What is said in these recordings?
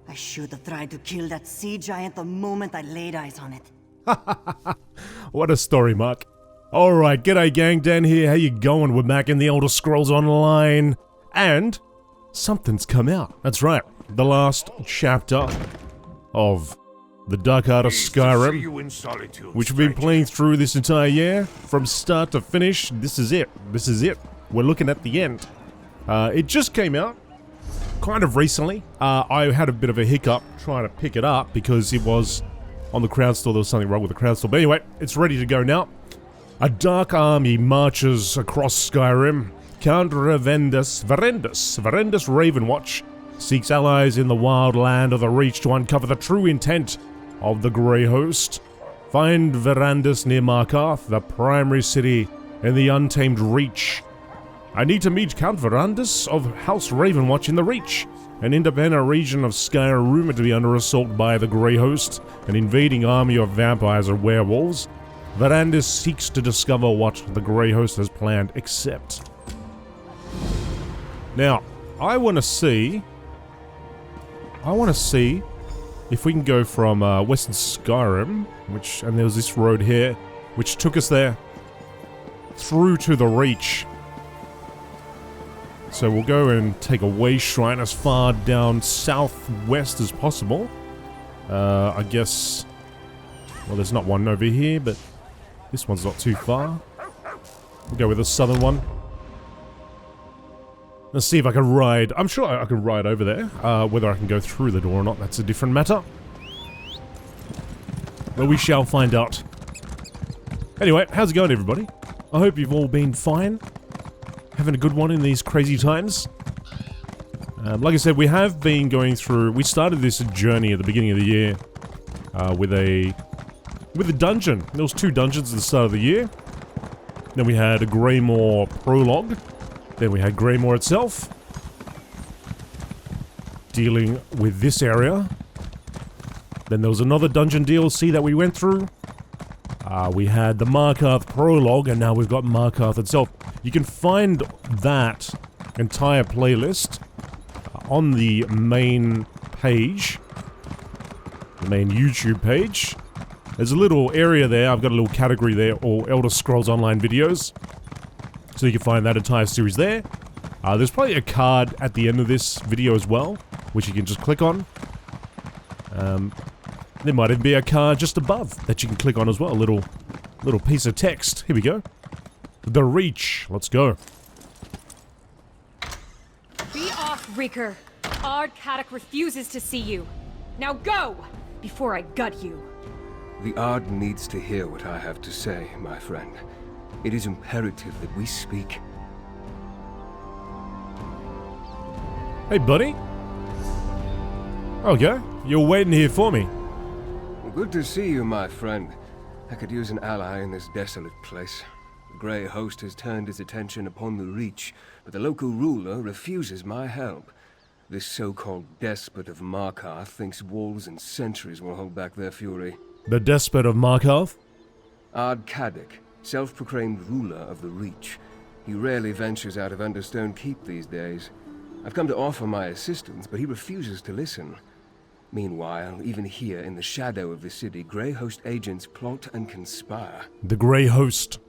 I should have tried to kill that sea giant the moment I laid eyes on it. What a story, Mark. Alright, g'day gang, Dan here, how you going? We're back in the Elder Scrolls Online, and something's come out. That's right, the last chapter of the Dark Heart of Skyrim, which we've been playing through this entire year, from start to finish. This is it. This is it. We're looking at the end. It just came out, kind of recently. I had a bit of a hiccup trying to pick it up because it was on the Crown Store. There was something wrong with the Crown Store. But anyway, it's ready to go now. A dark army marches across Skyrim. Count Verendus Ravenwatch seeks allies in the wild land of the Reach to uncover the true intent of the Grey Host. Find Verendus near Markarth, the primary city in the Untamed Reach. I need to meet Count Verendus of House Ravenwatch in the Reach, an independent region of Skyrim rumored to be under assault by the Grey Host, an invading army of vampires and werewolves. Verendus seeks to discover what the Grey Host has planned, except... Now, I want to see if we can go from Western Skyrim, and there was this road here, which took us there, through to the Reach. So we'll go and take a way shrine as far down southwest as possible. I guess... Well, there's not one over here, but this one's not too far. We'll go with the southern one. Let's see if I can ride. I'm sure I can ride over there. Whether I can go through the door or not, that's a different matter. But we shall find out. Anyway, how's it going, everybody? I hope you've all been fine. Having a good one in these crazy times. Like I said, we have been going through... We started this journey at the beginning of the year with a dungeon. There was 2 dungeons at the start of the year. Then we had a Greymoor prologue. Then we had Greymoor itself, dealing with this area. Then there was another dungeon DLC that we went through. We had the Markarth prologue, and now we've got Markarth itself. You can find that entire playlist on the main page, the main YouTube page. There's a little area there, I've got a little category there, all Elder Scrolls Online videos. So you can find that entire series there. There's probably a card at the end of this video as well, which you can just click on. There might even be a card just above that you can click on as well. A little piece of text. Here we go. The Reach. Let's go. Be off, Reeker. Arkthzand refuses to see you. Now go, before I gut you. The Ard needs to hear what I have to say, my friend. It is imperative that we speak. Hey, buddy. Okay, you're waiting here for me. Good to see you, my friend. I could use an ally in this desolate place. The Grey Host has turned his attention upon the Reach, but the local ruler refuses my help. This so-called Despot of Markarth thinks walls and sentries will hold back their fury. The Despot of Markarth? Arkthzand, self-proclaimed ruler of the Reach. He rarely ventures out of Understone Keep these days. I've come to offer my assistance, but he refuses to listen. Meanwhile, even here in the shadow of the city, Grey Host agents plot and conspire. The Grey Host.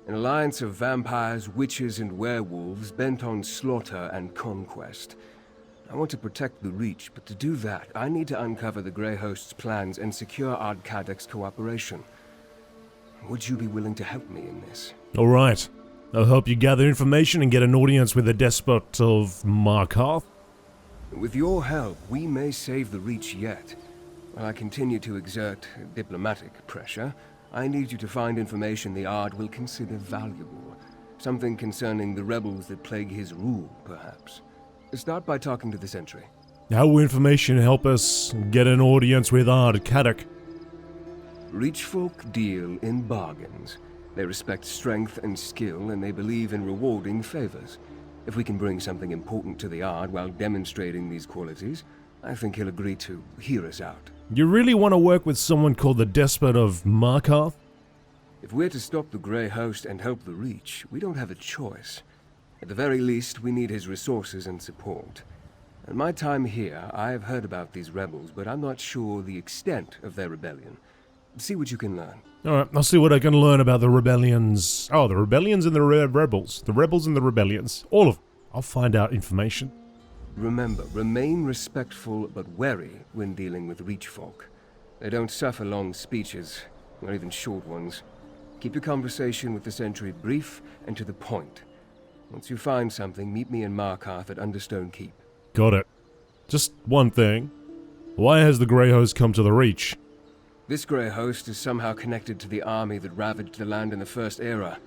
An alliance of vampires, witches, and werewolves bent on slaughter and conquest. I want to protect the Reach, but to do that, I need to uncover the Grey Host's plans and secure Arkthzand's cooperation. Would you be willing to help me in this? Alright. I'll help you gather information and get an audience with the Despot of Markarth. With your help, we may save the Reach yet. While I continue to exert diplomatic pressure, I need you to find information the Ard will consider valuable. Something concerning the rebels that plague his rule, perhaps. Start by talking to the sentry. How will information help us get an audience with Arkthzand? Reach folk deal in bargains. They respect strength and skill, and they believe in rewarding favors. If we can bring something important to the Ard while demonstrating these qualities, I think he'll agree to hear us out. You really want to work with someone called the Despot of Markarth? If we're to stop the Grey Host and help the Reach, we don't have a choice. At the very least, we need his resources and support. In my time here, I've heard about these rebels, but I'm not sure the extent of their rebellion. See what you can learn. Alright, I'll see what I can learn about the rebellions. Oh, the rebellions and the rebels. The rebels and the rebellions. All of them. I'll find out information. Remember, remain respectful but wary when dealing with Reach folk. They don't suffer long speeches, not even short ones. Keep your conversation with the sentry brief and to the point. Once you find something, meet me in Markarth at Understone Keep. Got it. Just one thing. Why has the Grey Host come to the Reach? This Grey Host is somehow connected to the army that ravaged the land in the First Era.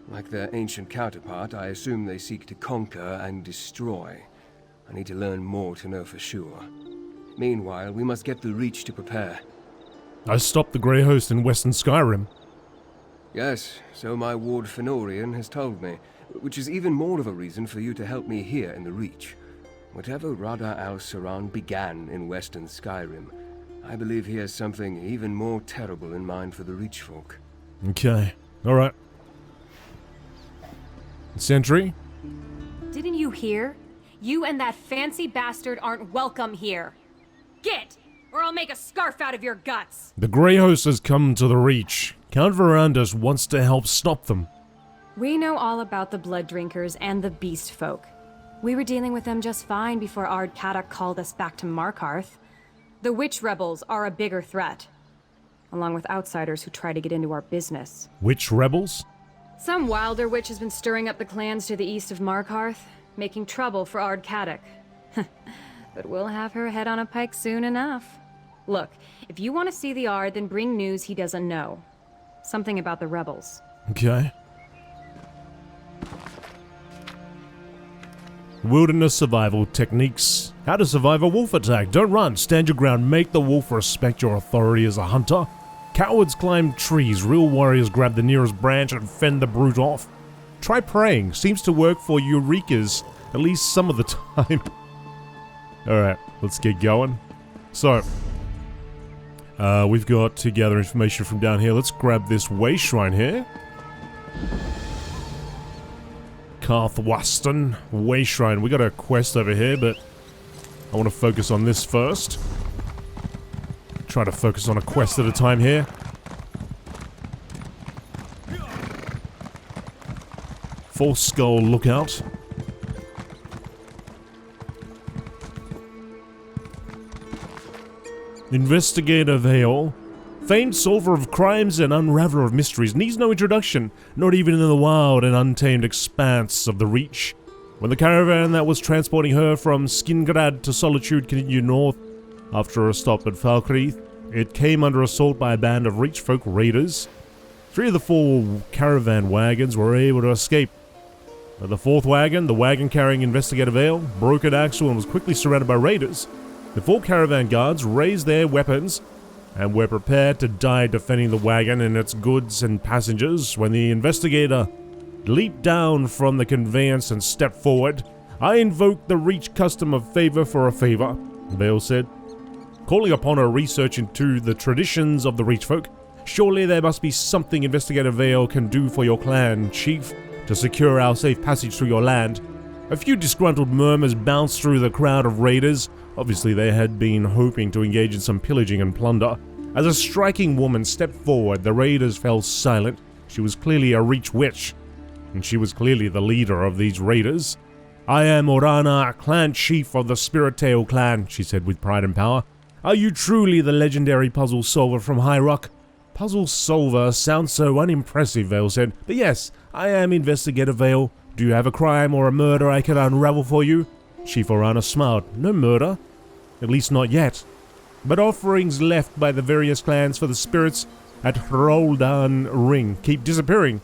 Like their ancient counterpart, I assume they seek to conquer and destroy. I need to learn more to know for sure. Meanwhile, we must get the Reach to prepare. I stopped the Grey Host in Western Skyrim. Yes, so my ward Fenorian has told me, which is even more of a reason for you to help me here in the Reach. Whatever Radha al-Saran began in Western Skyrim, I believe he has something even more terrible in mind for the Reach folk. Okay, alright. Sentry? Didn't you hear? You and that fancy bastard aren't welcome here. Get! Or I'll make a scarf out of your guts! The Grey Host has come to the Reach. Count Verandus wants to help stop them. We know all about the Blood Drinkers and the Beast Folk. We were dealing with them just fine before Arkthzand called us back to Markarth. The Witch Rebels are a bigger threat, along with outsiders who try to get into our business. Witch rebels? Some wilder witch has been stirring up the clans to the east of Markarth, making trouble for Arkthzand. But we'll have her head on a pike soon enough. Look, if you want to see the Ard, then bring news he doesn't know. Something about the rebels. Okay. Wilderness survival techniques. How to survive a wolf attack. Don't run. Stand your ground. Make the wolf respect your authority as a hunter. Cowards climb trees. Real warriors grab the nearest branch and fend the brute off. Try praying. Seems to work for Eurekas, at least some of the time. Alright, let's get going. So, we've got to gather information from down here. Let's grab this way shrine here. Karthwaston Way Shrine. We got a quest over here, but I want to focus on this first. Try to focus on a quest at a time here. False Skull Lookout. Investigator Vale. Famed solver of crimes and unraveler of mysteries, needs no introduction, not even in the wild and untamed expanse of the Reach. When the caravan that was transporting her from Skingrad to Solitude continued north, after a stop at Falkreath, it came under assault by a band of Reach folk raiders. 3 of the 4 caravan wagons were able to escape. But the 4th wagon, the wagon carrying Investigator Vale, broke an axle and was quickly surrounded by raiders. The 4 caravan guards raised their weapons and were prepared to die defending the wagon and its goods and passengers when the investigator leaped down from the conveyance and stepped forward. I invoke the Reach custom of favor for a favor, Vale said. Calling upon her research into the traditions of the Reach folk, surely there must be something Investigator Vale can do for your clan, chief, to secure our safe passage through your land. A few disgruntled murmurs bounced through the crowd of raiders. Obviously they had been hoping to engage in some pillaging and plunder. As a striking woman stepped forward, the raiders fell silent. She was clearly a Reach witch, and she was clearly the leader of these raiders. I am Orana, clan chief of the Spirit Tail clan, she said with pride and power. Are you truly the legendary puzzle solver from High Rock? Puzzle solver sounds so unimpressive, Vale said. But yes, I am Investigator Vale. Do you have a crime or a murder I can unravel for you? Chief Orana smiled. No murder. At least not yet. But offerings left by the various clans for the spirits at Hroldan Ring keep disappearing.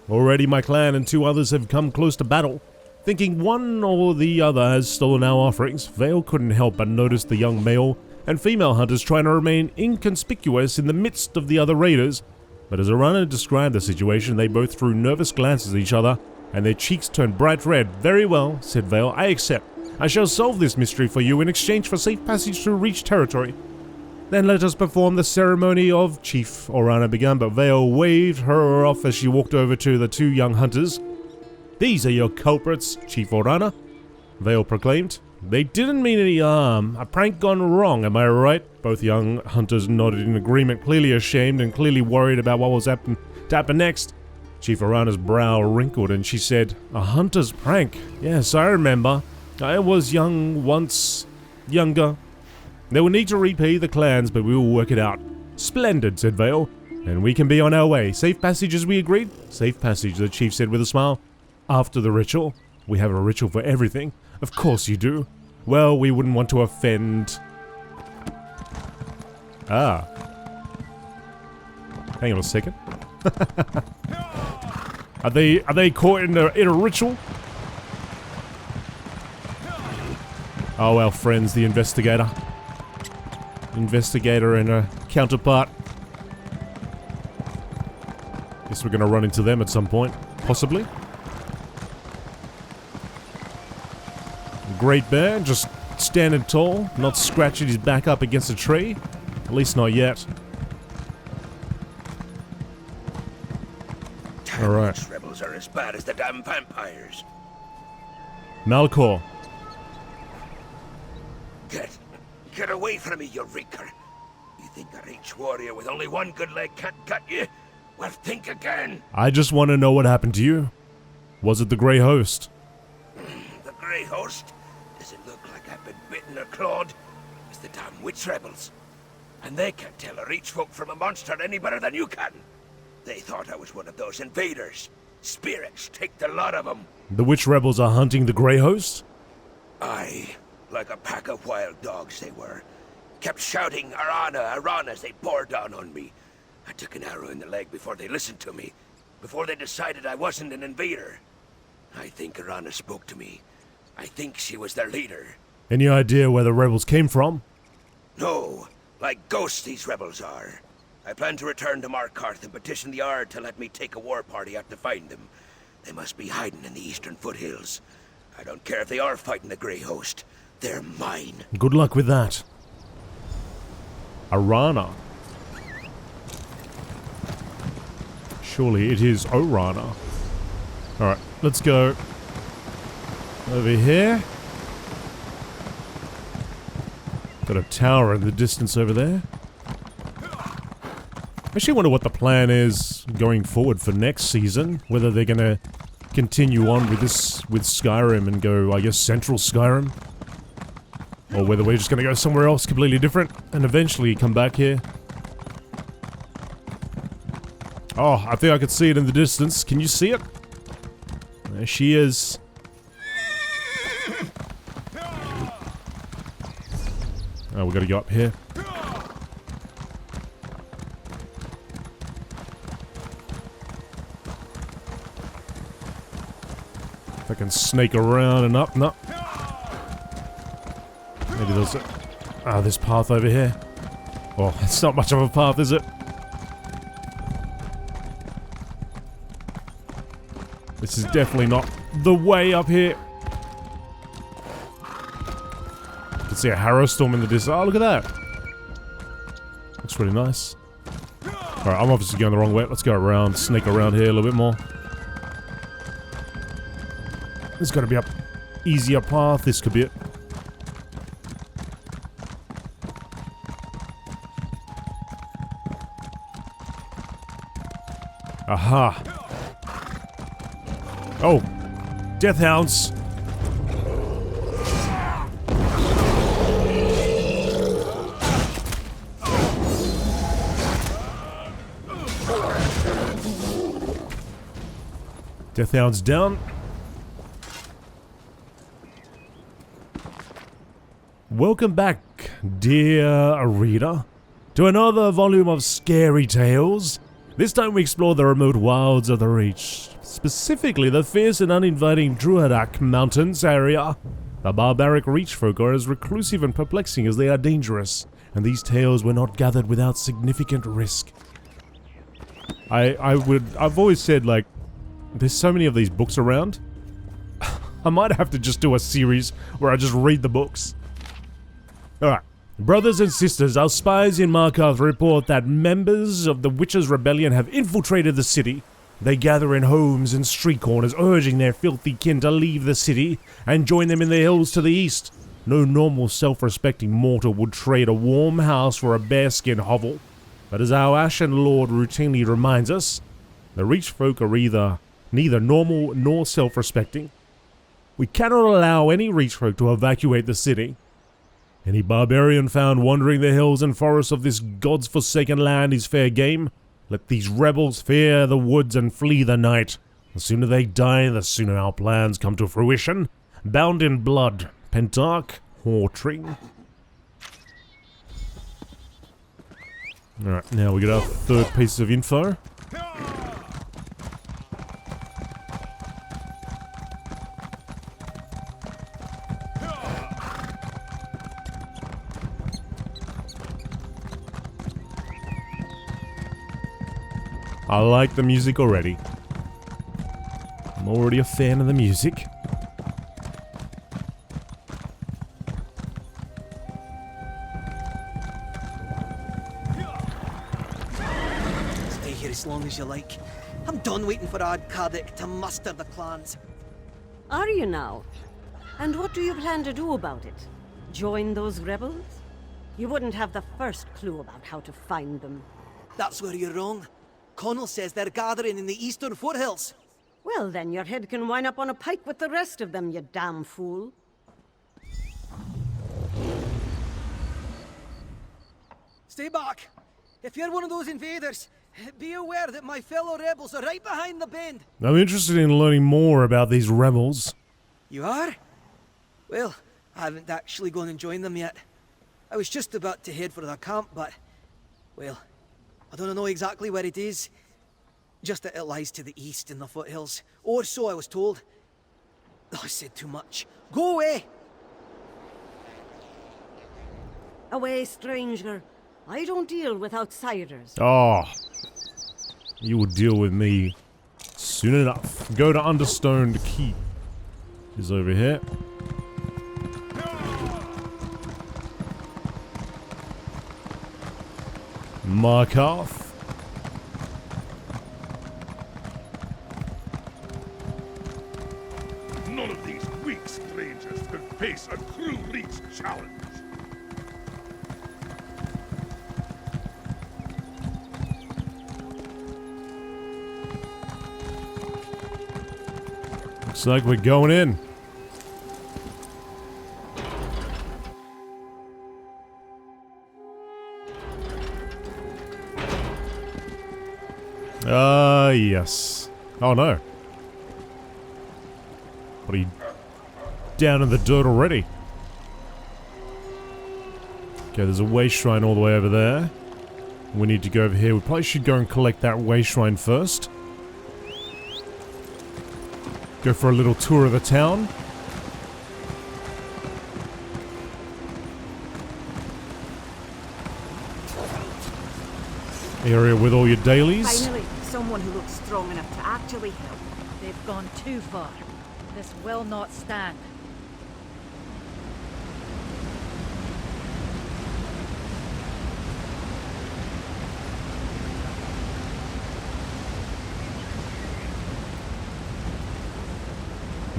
Already my clan and 2 others have come close to battle. Thinking one or the other has stolen our offerings, Vale couldn't help but notice the young male and female hunters trying to remain inconspicuous in the midst of the other raiders. But as Orana described the situation, they both threw nervous glances at each other, and their cheeks turned bright red. Very well, said Vale, I accept. I shall solve this mystery for you in exchange for safe passage through Reach territory. Then let us perform the ceremony of Chief, Orana began, but Vale waved her off as she walked over to the 2 young hunters. These are your culprits, Chief Orana, Vale proclaimed. They didn't mean any harm. A prank gone wrong, am I right? Both young hunters nodded in agreement, clearly ashamed and clearly worried about what was to happen next. Chief Arana's brow wrinkled and she said, "A hunter's prank? Yes, I remember. I was young once. Younger. They will need to repay the clans, but we will work it out." "Splendid," said Vale. "And we can be on our way. Safe passage as we agreed?" "Safe passage," the chief said with a smile. "After the ritual?" "We have a ritual for everything." "Of course you do." "Well, we wouldn't want to offend..." Ah. Hang on a second. Are they caught in a ritual? Oh, our friends, the investigator. Investigator and a counterpart. Guess we're gonna run into them at some point, possibly. Great Bear, just standing tall, not scratching his back up against a tree. At least not yet. Alright. These rebels are as bad as the damn vampires. Malcor. Get away from me, you reeker. You think a Reach warrior with only one good leg can't gut you? Well, think again. I just want to know what happened to you. Was it the Grey Host? The Grey Host? Does it look like I've been bitten or clawed? It's the damn witch rebels. And they can't tell a Reach folk from a monster any better than you can. They thought I was one of those invaders. Spirits, take the lot of them. The witch rebels are hunting the Grey Host? Aye, like a pack of wild dogs they were. Kept shouting, "Arana, Arana," as they bore down on me. I took an arrow in the leg before they listened to me. Before they decided I wasn't an invader. I think Arana spoke to me. I think she was their leader. Any idea where the rebels came from? No, like ghosts these rebels are. I plan to return to Markarth and petition the Ard to let me take a war party out to find them. They must be hiding in the eastern foothills. I don't care if they are fighting the Grey Host. They're mine. Good luck with that. Arana. Surely it is Orana. Alright, let's go over here. Got a tower in the distance over there. I actually wonder what the plan is going forward for next season. Whether they're gonna continue on with this, with Skyrim and go, I guess, Central Skyrim. Or whether we're just gonna go somewhere else completely different and eventually come back here. Oh, I think I could see it in the distance. Can you see it? There she is. Oh, we gotta go up here. If I can snake around and up, no. Maybe there's this path over here. Oh, it's not much of a path, is it? This is definitely not the way up here. You can see a harrow storm in the distance. Oh, look at that. Looks really nice. Alright, I'm obviously going the wrong way. Let's go around, sneak around here a little bit more. There's got to be a easier path. This could be it. Aha. Oh, death hounds. Death hounds down. Welcome back, dear reader, to another volume of Scary Tales. This time we explore the remote wilds of the Reach, specifically the fierce and uninviting Druidak Mountains area. The barbaric Reach folk are as reclusive and perplexing as they are dangerous, and these tales were not gathered without significant risk. I've always said, like, there's so many of these books around. I might have to just do a series where I just read the books. Alright. Brothers and sisters, our spies in Markarth report that members of the Witches' Rebellion have infiltrated the city. They gather in homes and street corners, urging their filthy kin to leave the city and join them in the hills to the east. No normal self-respecting mortal would trade a warm house for a bearskin hovel. But as our Ashen Lord routinely reminds us, the Reach folk are neither normal nor self-respecting. We cannot allow any Reach folk to evacuate the city. Any barbarian found wandering the hills and forests of this god's forsaken land is fair game. Let these rebels fear the woods and flee the night. The sooner they die, the sooner our plans come to fruition. Bound in blood, Pentarch Hawtring. Alright, now we got our third piece of info. I like the music already. I'm already a fan of the music. Stay here as long as you like. I'm done waiting for Arkthzand to muster the clans. Are you now? And what do you plan to do about it? Join those rebels? You wouldn't have the first clue about how to find them. That's where you're wrong. Connell says they're gathering in the eastern foothills. Well, then your head can wind up on a pike with the rest of them, you damn fool. Stay back. If you're one of those invaders, be aware that my fellow rebels are right behind the bend. I'm interested in learning more about these rebels. You are? Well, I haven't actually gone and joined them yet. I was just about to head for their camp, but... well, I don't know exactly where it is. Just that it lies to the east in the foothills. Or so I was told. Oh, I said too much. Go away! Away, stranger. I don't deal with outsiders. Oh. You will deal with me soon enough. Go to Understoned Keep. Is over here. Markarth. None of these weak strangers could face a true Reach challenge. Looks like we're going in. Yes. Oh no. What are you down in the dirt already? Okay, there's a way shrine all the way over there. We need to go over here. We probably should go and collect that way shrine first. Go for a little tour of the town. Area with all your dailies. Finally, someone who looks strong enough to actually help. They've gone too far. This will not stand.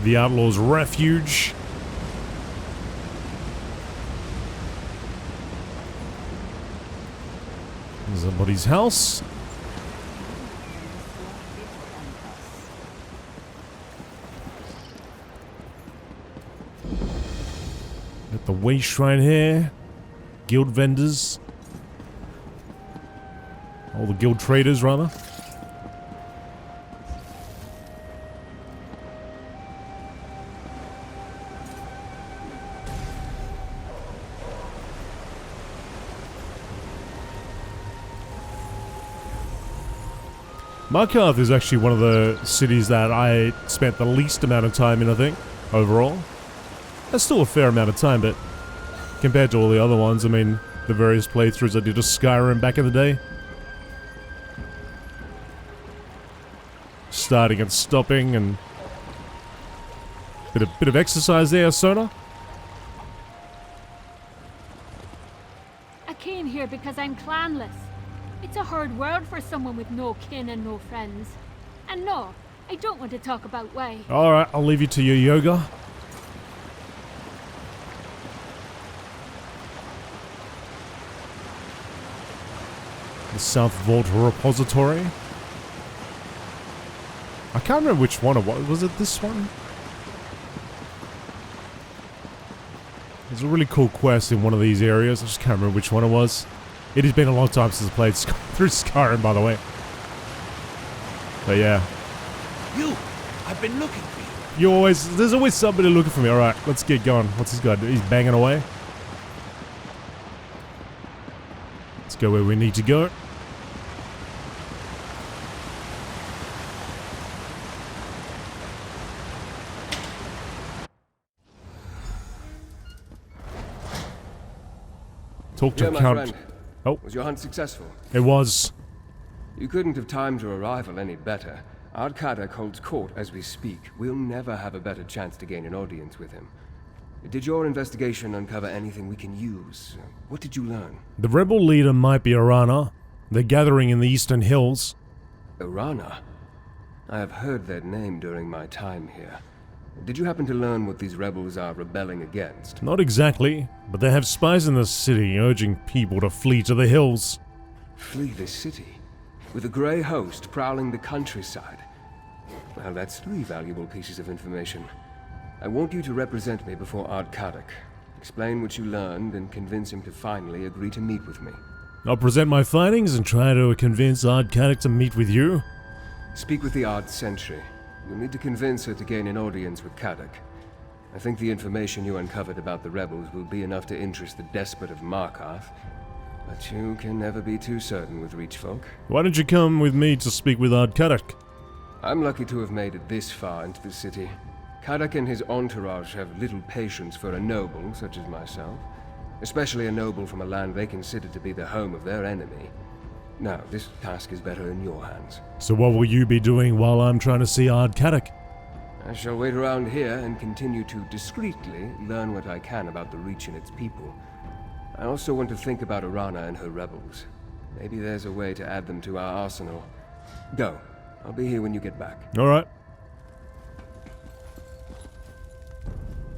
The Outlaws Refuge. There's somebody's house. Got the way shrine here. Guild vendors. All the guild traders, rather. Markarth is actually one of the cities that I spent the least amount of time in, I think, overall. That's still a fair amount of time, but compared to all the other ones, I mean, the various playthroughs I did of Skyrim back in the day. Starting and stopping, and bit of exercise there, Sona. I came here because I'm clanless. It's a hard world for someone with no kin and no friends. And no, I don't want to talk about way. Alright, I'll leave you to your yoga. The South Vault Repository. I can't remember which one it was. Was it this one? There's a really cool quest in one of these areas. I just can't remember which one it was. It has been a long time since I played through Skyrim, by the way. But yeah. I've been looking for you. There's always somebody looking for me. Alright, let's get going. What's this guy do? He's banging away. Let's go where we need to go. Talk to my Count. friend. Oh, Was your hunt successful? it was. You couldn't have timed your arrival any better. Arkthzand holds court as we speak. We'll never have a better chance to gain an audience with him. Did your investigation uncover anything we can use? What did you learn? The rebel leader might be Arana. They're gathering in the eastern hills. Arana? I have heard that name during my time here. Did you happen to learn what these rebels are rebelling against? Not exactly, but they have spies in the city urging people to flee to the hills. Flee the city? With a grey host prowling the countryside? Well, that's 3 valuable pieces of information. I want you to represent me before Arkthzand. Explain what you learned and convince him to finally agree to meet with me. I'll present my findings and try to convince Arkthzand to meet with you. Speak with the Ard Sentry. You'll need to convince her to gain an audience with Khadak. I think the information you uncovered about the rebels will be enough to interest the Despot of Markarth. But you can never be too certain with Reach folk. Why don't you come with me to speak with Arkthzand? I'm lucky to have made it this far into the city. Khadak and his entourage have little patience for a noble such as myself. Especially a noble from a land they consider to be the home of their enemy. Now, this task is better in your hands. So what will you be doing while I'm trying to see Arkthzand? I shall wait around here and continue to discreetly learn what I can about the Reach and its people. I also want to think about Arana and her rebels. Maybe there's a way to add them to our arsenal. Go. I'll be here when you get back. Alright.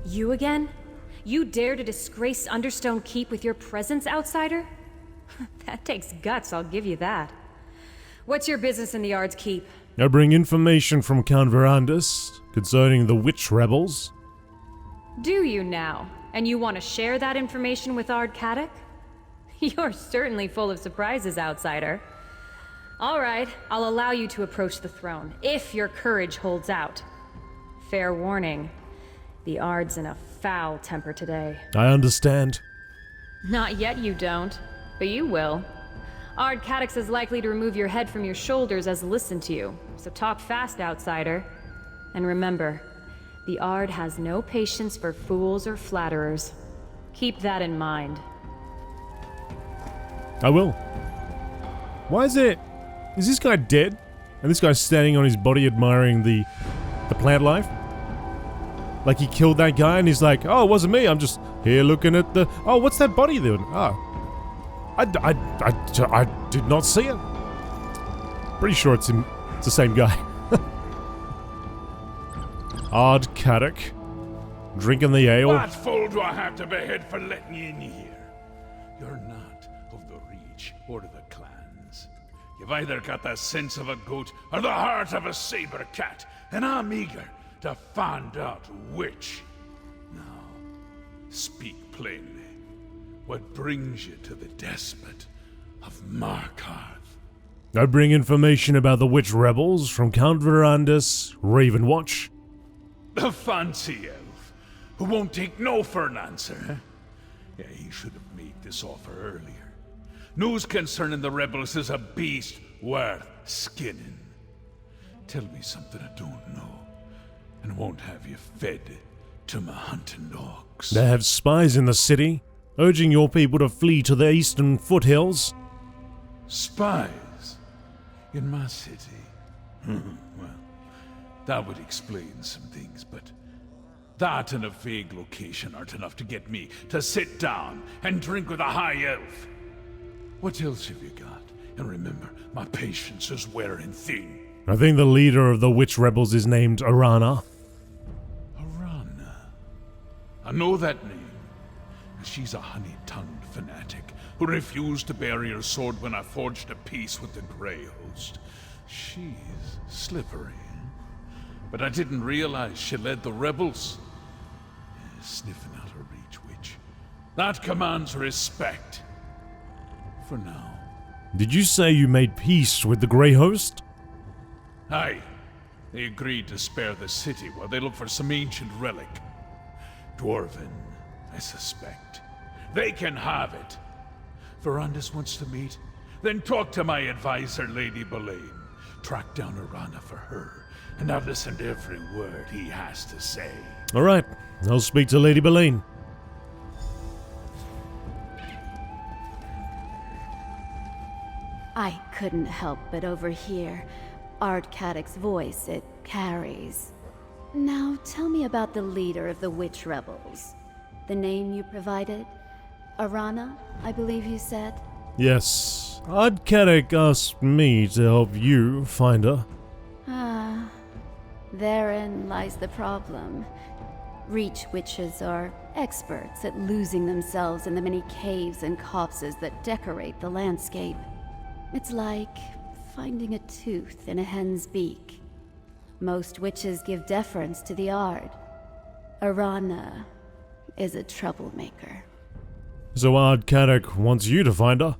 You again? You dare to disgrace Understone Keep with your presence, outsider? That takes guts, I'll give you that. What's your business in the Ard's Keep? I bring information from Count Verandus concerning the witch rebels. Do you now? And you want to share that information with Arkthzand? You're certainly full of surprises, outsider. All right, I'll allow you to approach the throne, if your courage holds out. Fair warning, the Ard's in a foul temper today. I understand. Not yet you don't, but you will. Arkthzand is likely to remove your head from your shoulders as listen to you, so talk fast, outsider. And remember, the Ard has no patience for fools or flatterers. Keep that in mind. I will. Why is it... Is this guy dead? And this guy's standing on his body admiring the plant life? Like he killed that guy and he's like, oh, it wasn't me, I'm just here looking at the... Oh, what's that body doing? Oh. I did not see it. Pretty sure it's him. It's the same guy. Arkthzand. Drinking the ale. What fool do I have to behead for letting you in here? You're not of the Reach or the clans. You've either got the sense of a goat or the heart of a saber cat, and I'm eager to find out which. Now, speak plainly. What brings you to the Despot of Markarth? I bring information about the witch rebels from Count Verandus, Ravenwatch. The fancy elf, who won't take no for an answer, huh? Yeah, he should have made this offer earlier. News concerning the rebels is a beast worth skinning. Tell me something I don't know, and won't have you fed to my hunting dogs. They have spies in the city, urging your people to flee to the eastern foothills. Spies? In my city? Well, that would explain some things, but that and a vague location aren't enough to get me to sit down and drink with a high elf. What else have you got? And remember, my patience is wearing thin. I think the leader of the witch rebels is named Arana. Arana? I know that name. She's a honey-tongued fanatic who refused to bear your sword when I forged a peace with the Grey Host. She's slippery. But I didn't realize she led the rebels. Sniffing out a Reach witch. That commands respect. For now. Did you say you made peace with the Grey Host? Aye. They agreed to spare the city while they look for some ancient relic. Dwarven, I suspect. They can have it. Verandis wants to meet? Then talk to my advisor, Lady Boleyn. Track down Arana for her, and I've listened to every word he has to say. Alright, I'll speak to Lady Boleyn. I couldn't help but overhear Arkthzand's voice it carries. Now tell me about the leader of the witch rebels. The name you provided? Arana, I believe you said? Yes, Arkthzand asked me to help you find her. Ah, therein lies the problem. Reach witches are experts at losing themselves in the many caves and copses that decorate the landscape. It's like finding a tooth in a hen's beak. Most witches give deference to the Ard. Arana is a troublemaker. So Arkthzand wants you to find her?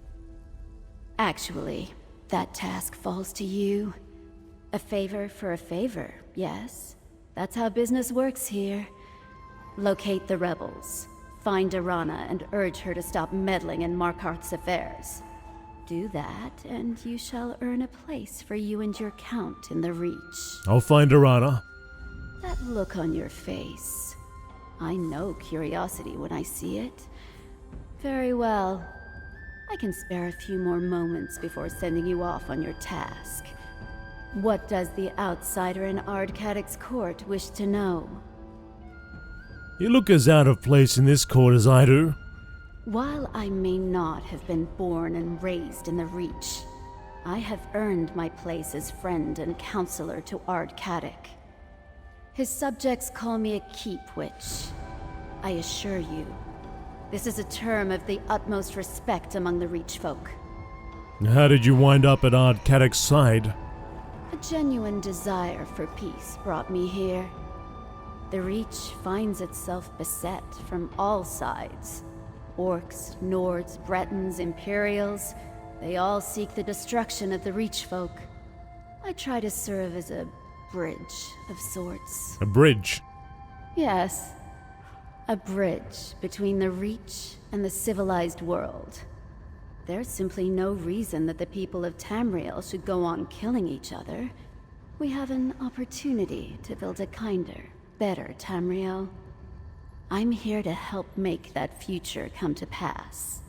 Actually, that task falls to you. A favor for a favor, yes. That's how business works here. Locate the rebels, find Arana, and urge her to stop meddling in Markarth's affairs. Do that, and you shall earn a place for you and your count in the Reach. I'll find Arana. That look on your face. I know curiosity when I see it. Very well. I can spare a few more moments before sending you off on your task. What does the outsider in Arkthzand's court wish to know? You look as out of place in this court as I do. While I may not have been born and raised in the Reach, I have earned my place as friend and counselor to Arkthzand. His subjects call me a keep witch. I assure you, this is a term of the utmost respect among the Reach folk. How did you wind up at Arkthzand's side? A genuine desire for peace brought me here. The Reach finds itself beset from all sides. Orcs, Nords, Bretons, Imperials, they all seek the destruction of the Reach folk. I try to serve as a bridge of sorts. A bridge? Yes. A bridge between the Reach and the civilized world. There's simply no reason that the people of Tamriel should go on killing each other. We have an opportunity to build a kinder, better Tamriel. I'm here to help make that future come to pass.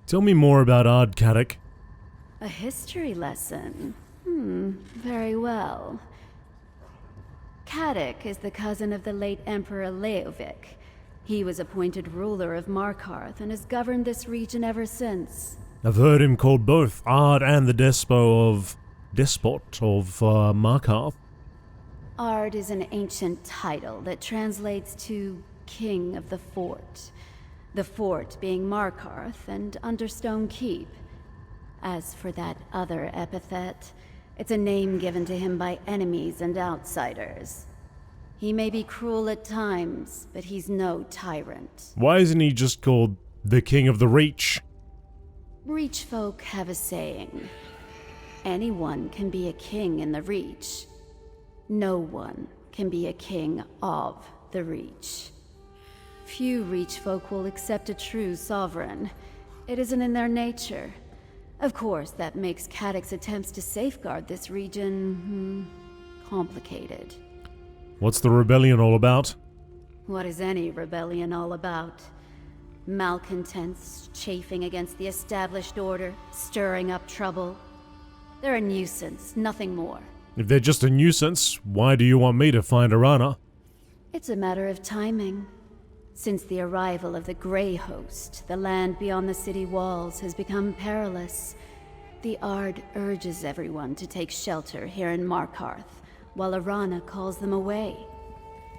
Tell me more about Arkthzand. A history lesson? Very well. Khadik is the cousin of the late Emperor Leovic. He was appointed ruler of Markarth and has governed this region ever since. I've heard him called both Ard and the Despot of Markarth. Ard is an ancient title that translates to King of the Fort being Markarth and Understone Keep. As for that other epithet, it's a name given to him by enemies and outsiders. He may be cruel at times, but he's no tyrant. Why isn't he just called the King of the Reach? Reach folk have a saying. Anyone can be a king in the Reach. No one can be a king of the Reach. Few Reach folk will accept a true sovereign. It isn't in their nature. Of course, that makes Khadik's attempts to safeguard this region, complicated. What's the rebellion all about? What is any rebellion all about? Malcontents chafing against the established order, stirring up trouble. They're a nuisance, nothing more. If they're just a nuisance, why do you want me to find Arana? It's a matter of timing. Since the arrival of the Grey Host, the land beyond the city walls has become perilous. The Ard urges everyone to take shelter here in Markarth, while Arana calls them away.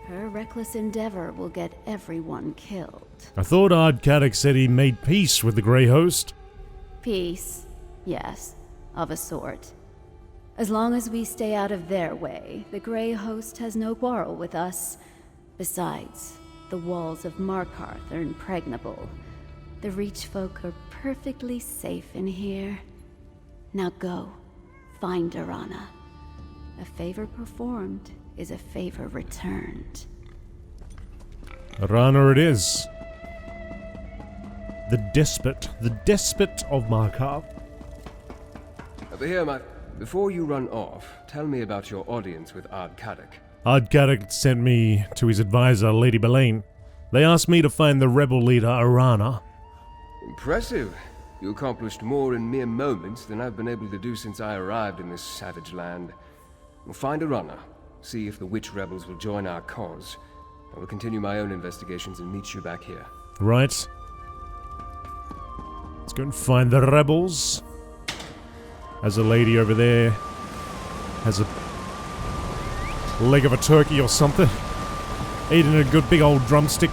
Her reckless endeavor will get everyone killed. I thought Arkthzand said he made peace with the Grey Host. Peace, yes, of a sort. As long as we stay out of their way, the Grey Host has no quarrel with us. Besides, the walls of Markarth are impregnable. The Reach folk are perfectly safe in here. Now go, find Arana. A favor performed is a favor returned. Arana it is. The Despot of Markarth. But here, before you run off, tell me about your audience with Arkthzand. Arkthzand sent me to his advisor, Lady Belaine. They asked me to find the rebel leader, Arana. Impressive. You accomplished more in mere moments than I've been able to do since I arrived in this savage land. We'll find Arana, see if the witch rebels will join our cause. I will continue my own investigations and meet you back here. Right. Let's go and find the rebels. As a lady over there has a leg of a turkey or something. Eating a good big old drumstick.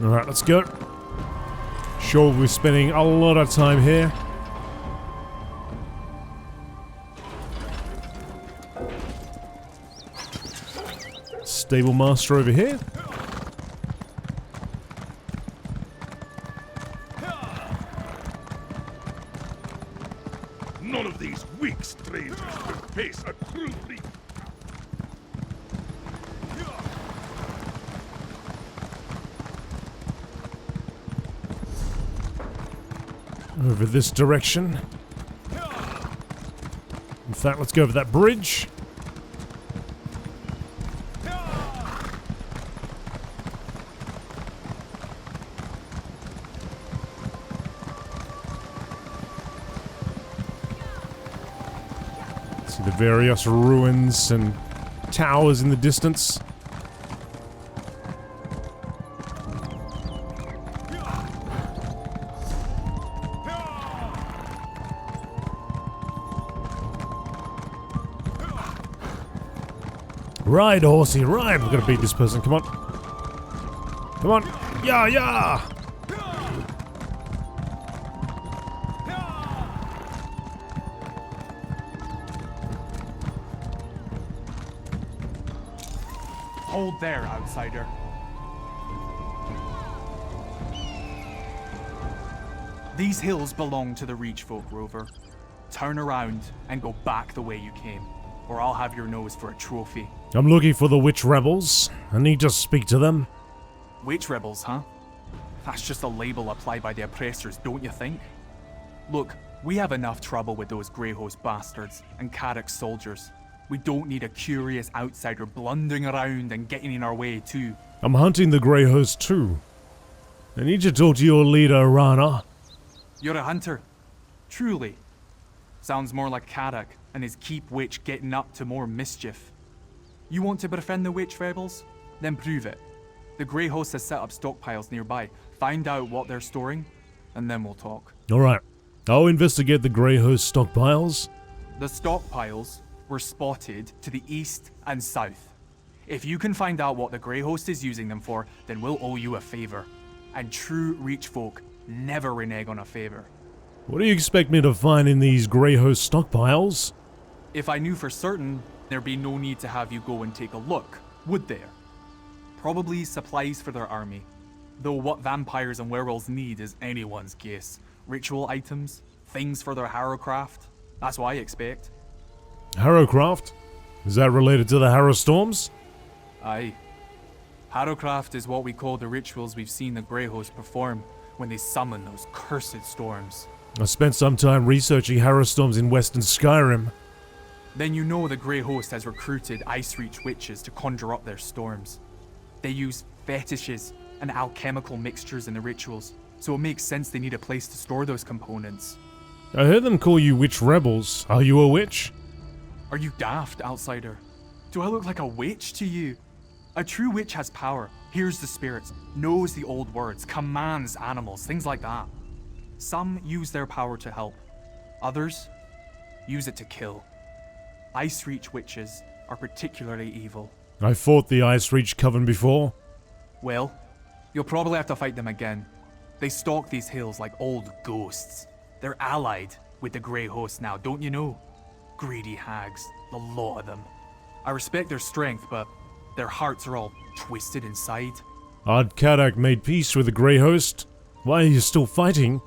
Alright, let's go. Sure, we're spending a lot of time here. Stable master over here. None of these weak strangers will face a true leader. Over this direction. In fact, let's go over that bridge. See the various ruins and towers in the distance. Ride, horsey, ride! We're gonna beat this person, come on. Come on! Yeah, yeah! Hold there, outsider. These hills belong to the Reach folk, Rover. Turn around and go back the way you came, or I'll have your nose for a trophy. I'm looking for the witch rebels. I need to speak to them. Witch rebels, huh? That's just a label applied by the oppressors, don't you think? Look, we have enough trouble with those Grey Host bastards and Carrick's soldiers. We don't need a curious outsider blundering around and getting in our way too. I'm hunting the Grey Host too. I need to talk to your leader, Arana. You're a hunter? Truly. Sounds more like Carrick and his keep witch getting up to more mischief. You want to befriend the witch rebels? Then prove it. The Grey Host has set up stockpiles nearby. Find out what they're storing, and then we'll talk. Alright. I'll investigate the Grey Host stockpiles. The stockpiles were spotted to the east and south. If you can find out what the Grey Host is using them for, then we'll owe you a favor. And true Reach folk never renege on a favor. What do you expect me to find in these Grey Host stockpiles? If I knew for certain, there'd be no need to have you go and take a look, would there? Probably supplies for their army. Though what vampires and werewolves need is anyone's guess. Ritual items, things for their harrowcraft. That's what I expect. Harrowcraft? Is that related to the Harrow Storms? Aye. Harrowcraft is what we call the rituals we've seen the Grey Host perform when they summon those cursed storms. I spent some time researching Harrow Storms in Western Skyrim. Then you know the Grey Host has recruited Icereach witches to conjure up their storms. They use fetishes and alchemical mixtures in the rituals, so it makes sense they need a place to store those components. I heard them call you witch rebels. Are you a witch? Are you daft, outsider? Do I look like a witch to you? A true witch has power, hears the spirits, knows the old words, commands animals, things like that. Some use their power to help. Others use it to kill. Ice Reach witches are particularly evil. I fought the Ice Reach Coven before. Well, you'll probably have to fight them again. They stalk these hills like old ghosts. They're allied with the Grey Host now, don't you know? Greedy hags, the lot of them. I respect their strength, but their hearts are all twisted inside. Arkthzand made peace with the Grey Host. Why are you still fighting?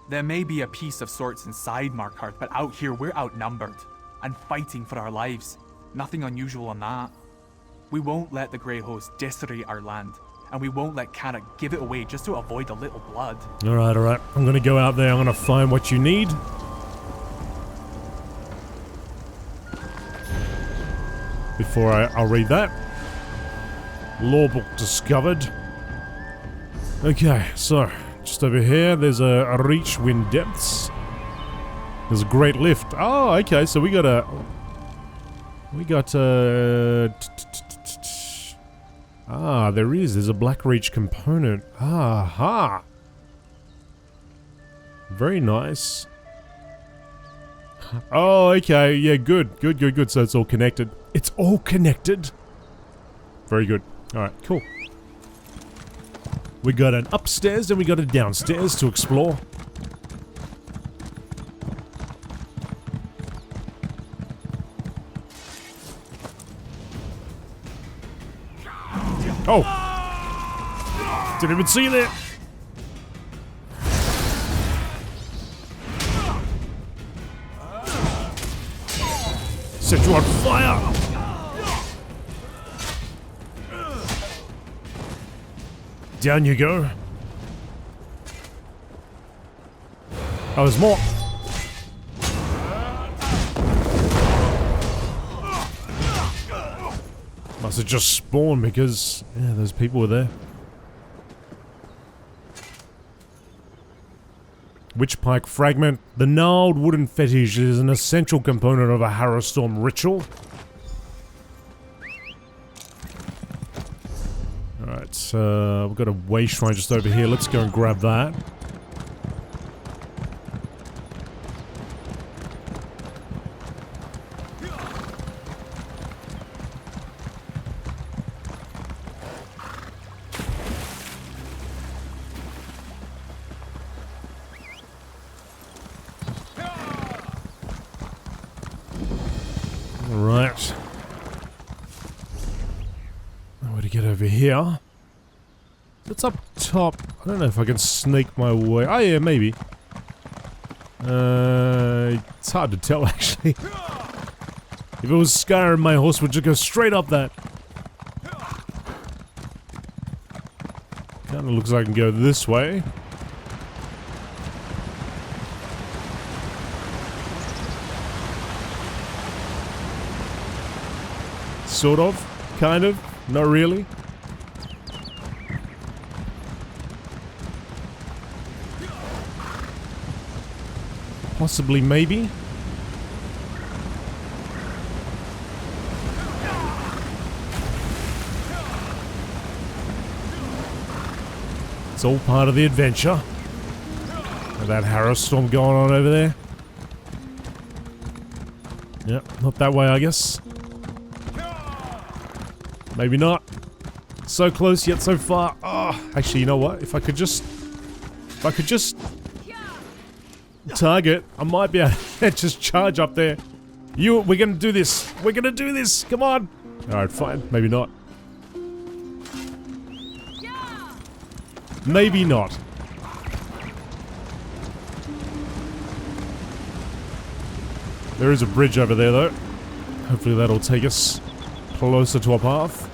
There may be a peace of sorts inside Markarth, but out here we're outnumbered and fighting for our lives. Nothing unusual on that. We won't let the Grey Host desecrate our land, and we won't let Carrick give it away just to avoid a little blood. Alright. I'm gonna go out there, I'm gonna find what you need. Before I'll read that. Law book discovered. Okay, so just over here, there's a reach wind depths. There's a great lift. Oh, okay, so we got a there's a Blackreach component. Aha. Very nice. Oh, okay, yeah, good. So it's all connected. It's all connected. Very good. Alright, cool. We got an upstairs and we got a downstairs to explore. Oh! Didn't even see you there! Set you on fire! Down you go. Oh, there's more. Must have just spawned because, yeah, those people were there. Witchpike fragment. The gnarled wooden fetish is an essential component of a Harrowstorm ritual. Alright, we've got a way shrine just over here. Let's go and grab that. Alright. Where to get over here? It's up top. I don't know if I can snake my way. Oh yeah, maybe. It's hard to tell actually. If it was Skyrim, my horse would just go straight up that. Kinda looks like I can go this way. Sort of. Kind of. Not really. Possibly, maybe. It's all part of the adventure. With that Harrowstorm going on over there. Yep, not that way, I guess. Maybe not. So close yet so far. Oh, actually, you know what? If I could just target, I might be able to just charge up there. We're gonna do this. We're gonna do this. Come on. Alright, fine. Maybe not. Maybe not. There is a bridge over there, though. Hopefully that'll take us closer to a path.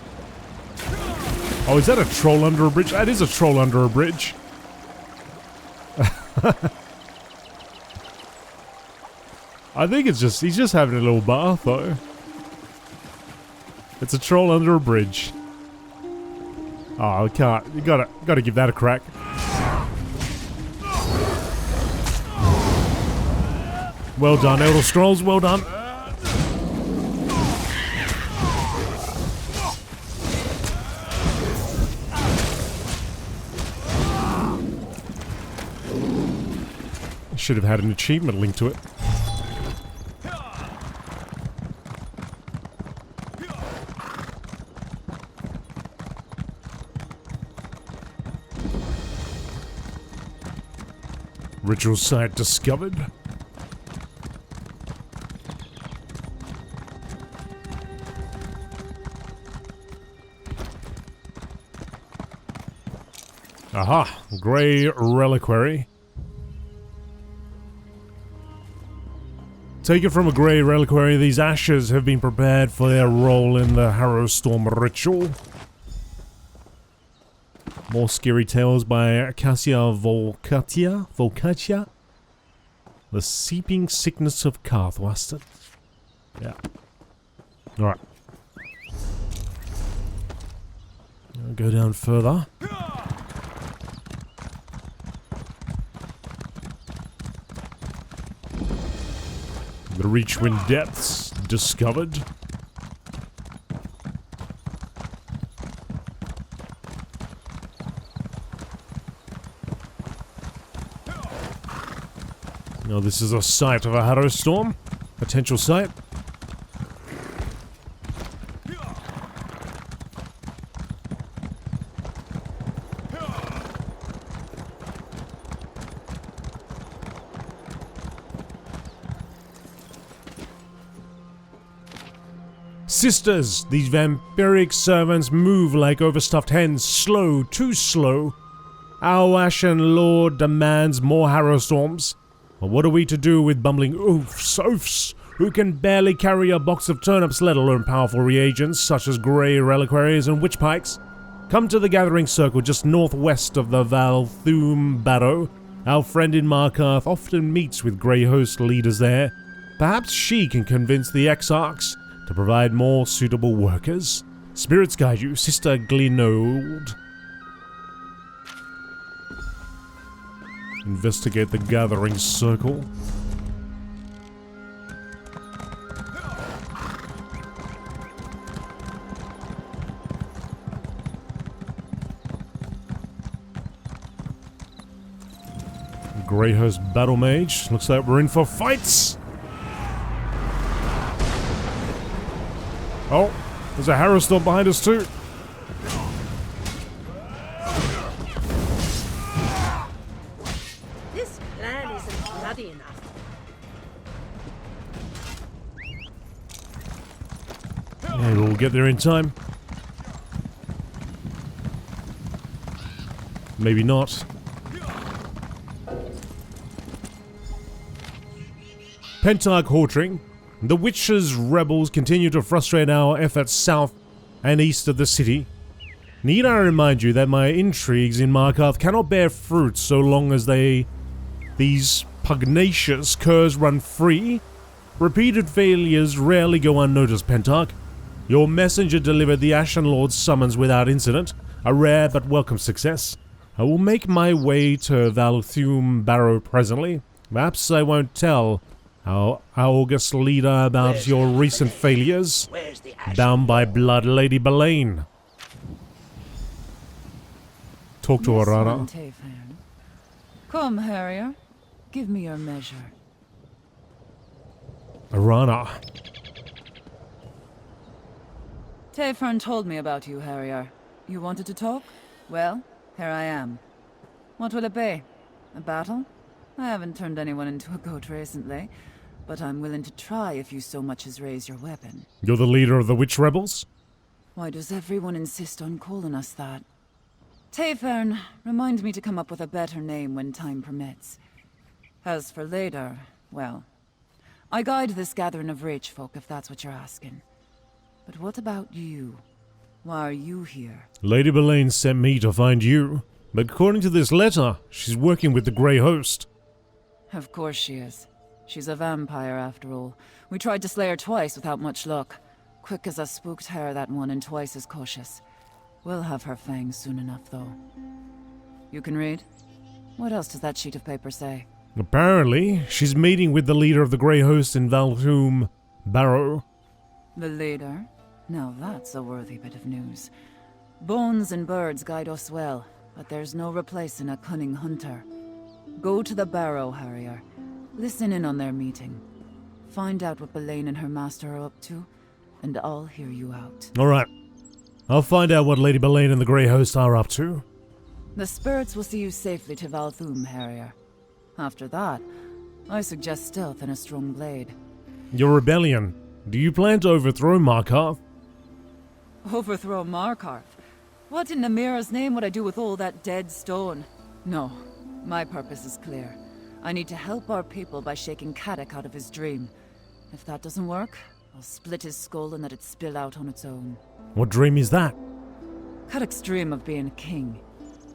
Oh, is that a troll under a bridge? That is a troll under a bridge. I think it's just, he's just having a little bath though. It's a troll under a bridge. Oh, I can't. You gotta give that a crack. Well done, Elder Scrolls, well done. Should have had an achievement linked to it. Ritual site discovered. Aha! Grey Reliquary. Taken from a Grey Reliquary, these ashes have been prepared for their role in the Harrowstorm ritual. More scary tales by Acacia Volcatia. The Seeping Sickness of Karthwasted. Yeah. Alright. I'll go down further. The Reachwind Depths discovered. Now this is a site of a Harrowstorm. Potential site. Sisters, these vampiric servants move like overstuffed hens, slow, too slow. Our Ashen Lord demands more Harrowstorms. But what are we to do with bumbling oafs who can barely carry a box of turnips, let alone powerful reagents such as Grey Reliquaries and Witch Pikes? Come to the Gathering Circle just northwest of the Valthume Barrow. Our friend in Markarth often meets with Grey Host leaders there. Perhaps she can convince the Exarchs to provide more suitable workers. Spirits guide you, Sister Glenold. Investigate the Gathering Circle. Greyhost Battle Mage. Looks like we're in for fights! Oh, there's a Harrowstorm behind us too. This plan isn't bloody enough. Yeah, we'll get there in time. Maybe not. Pentarch Hortring. The Witch's rebels continue to frustrate our efforts south and east of the city. Need I remind you that my intrigues in Markarth cannot bear fruit so long as these pugnacious curs run free? Repeated failures rarely go unnoticed, Pentarch. Your messenger delivered the Ashen Lord's summons without incident, a rare but welcome success. I will make my way to Valthume Barrow presently. Perhaps I won't tell our august leader about your recent failures. Bound by blood, Lady Belaine. Talk to Arana. Come, Harrier. Give me your measure. Arana. Tayfern told me about you, Harrier. You wanted to talk? Well, here I am. What will it be? A battle? I haven't turned anyone into a goat recently, but I'm willing to try if you so much as raise your weapon. You're the leader of the witch rebels? Why does everyone insist on calling us that? Tayfern, remind me to come up with a better name when time permits. As for later, well, I guide this gathering of rich folk if that's what you're asking. But what about you? Why are you here? Lady Belaine sent me to find you, but according to this letter, she's working with the Grey Host. Of course she is. She's a vampire, after all. We tried to slay her twice without much luck. Quick as a spooked hare, that one, and twice as cautious. We'll have her fangs soon enough, though. You can read? What else does that sheet of paper say? Apparently, she's meeting with the leader of the Grey Host in Valthume Barrow. The leader? Now that's a worthy bit of news. Bones and birds guide us well, but there's no replacing a cunning hunter. Go to the Barrow, Harrier. Listen in on their meeting. Find out what Belaine and her master are up to, and I'll hear you out. Alright. I'll find out what Lady Belaine and the Grey Host are up to. The spirits will see you safely to Valthume, Harrier. After that, I suggest stealth and a strong blade. Your rebellion. Do you plan to overthrow Markarth? Overthrow Markarth? What in the mirror's name would I do with all that dead stone? No, my purpose is clear. I need to help our people by shaking Caddoc out of his dream. If that doesn't work, I'll split his skull and let it spill out on its own. What dream is that? Caddoc's dream of being a king.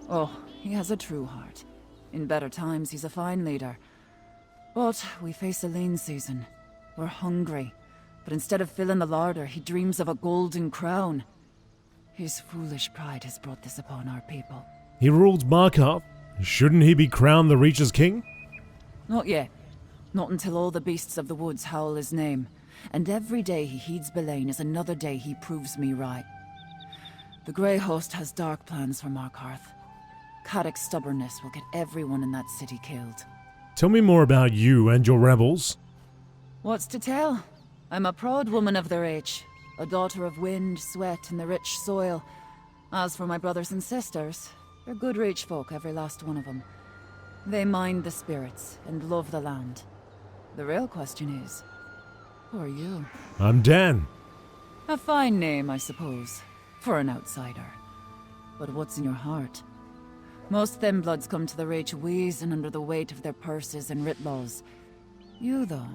Oh, he has a true heart. In better times, he's a fine leader. But we face a lean season. We're hungry. But instead of filling the larder, he dreams of a golden crown. His foolish pride has brought this upon our people. He rules Markarth. Shouldn't he be crowned the Reach's king? Not yet. Not until all the beasts of the woods howl his name. And every day he heeds Belain is another day he proves me right. The Grey Host has dark plans for Markarth. Caddoc's stubbornness will get everyone in that city killed. Tell me more about you and your rebels. What's to tell? I'm a proud woman of their age. A daughter of wind, sweat, and the rich soil. As for my brothers and sisters, they're good Reach folk, every last one of them. They mind the spirits and love the land. The real question is, who are you? I'm Dan. A fine name, I suppose, for an outsider. But what's in your heart? Most thin bloods come to the Reach wheezing under the weight of their purses and writ laws. You, though,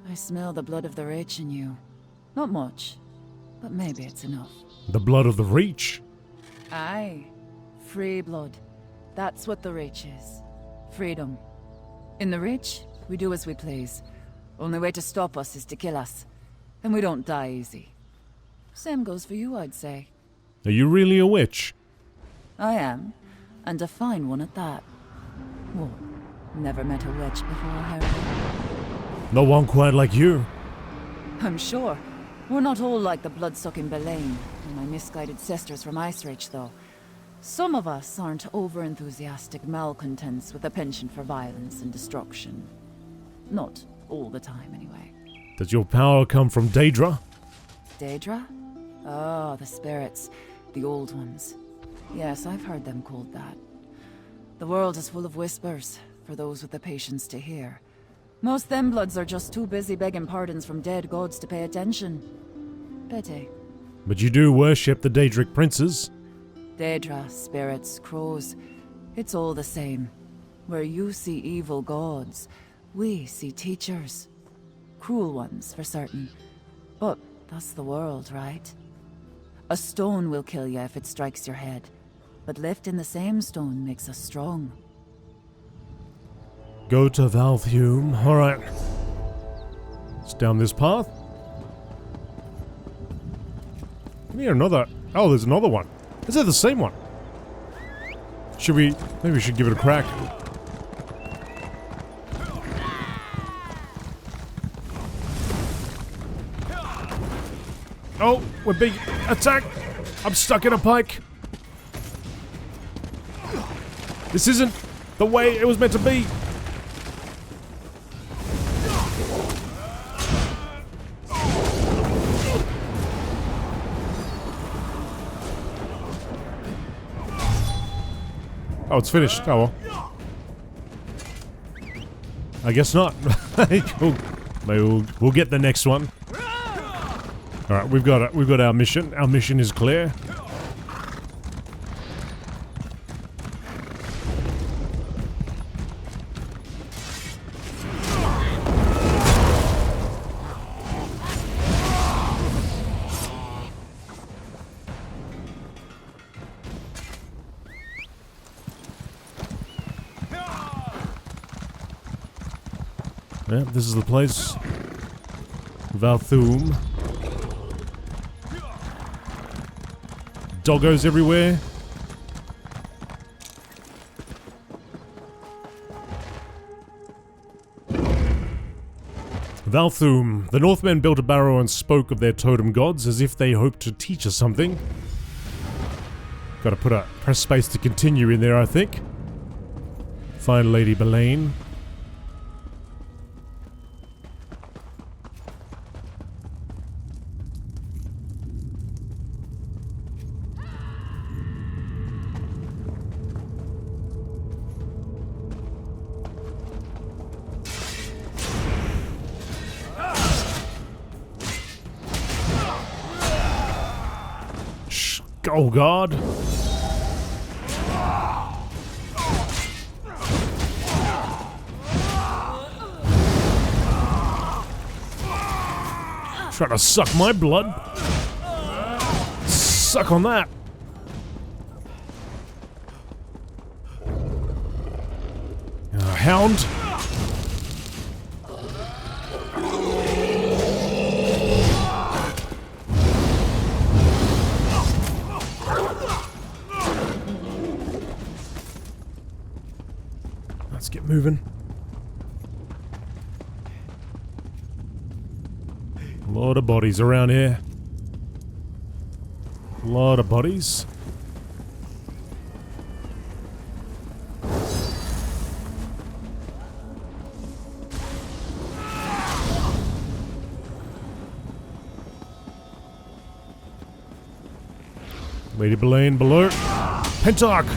I smell the blood of the Reach in you. Not much, but maybe it's enough. The blood of the Reach? Aye. Free blood. That's what the Reach is. Freedom. In the Reach, we do as we please. Only way to stop us is to kill us. And we don't die easy. Same goes for you, I'd say. Are you really a witch? I am. And a fine one at that. What? Never met a witch before, Harry? No one quite like you. I'm sure. We're not all like the blood-sucking Belain, and my misguided sisters from Icereach, though. Some of us aren't over-enthusiastic malcontents with a penchant for violence and destruction. Not all the time, anyway. Does your power come from Daedra? Daedra? Oh, the spirits. The old ones. Yes, I've heard them called that. The world is full of whispers, for those with the patience to hear. Most Thembloods are just too busy begging pardons from dead gods to pay attention. Pity. But you do worship the Daedric princes. Daedra, spirits, crows. It's all the same. Where you see evil gods, we see teachers. Cruel ones, for certain. But that's the world, right? A stone will kill you if it strikes your head. But lifting the same stone makes us strong. Go to Valthume. Alright. It's down this path. Here, another. Oh, there's another one. Is that the same one? Should we... Maybe we should give it a crack. Oh, we're being attacked. I'm stuck in a pike. This isn't the way it was meant to be. Oh, it's finished. Oh well. I guess not. Cool. Maybe we'll get the next one. All right, we've got our mission. Our mission is clear. Yeah, this is the place. Valthume. Doggos everywhere. Valthume. The Northmen built a barrow and spoke of their totem gods as if they hoped to teach us something. Gotta press space to continue in there, I think. Find Lady Belain. Oh god. Try to suck my blood. Suck on that. Hound. Let's get moving. A lot of bodies around here. A lot of bodies. Lady Belaine below. Pentarch!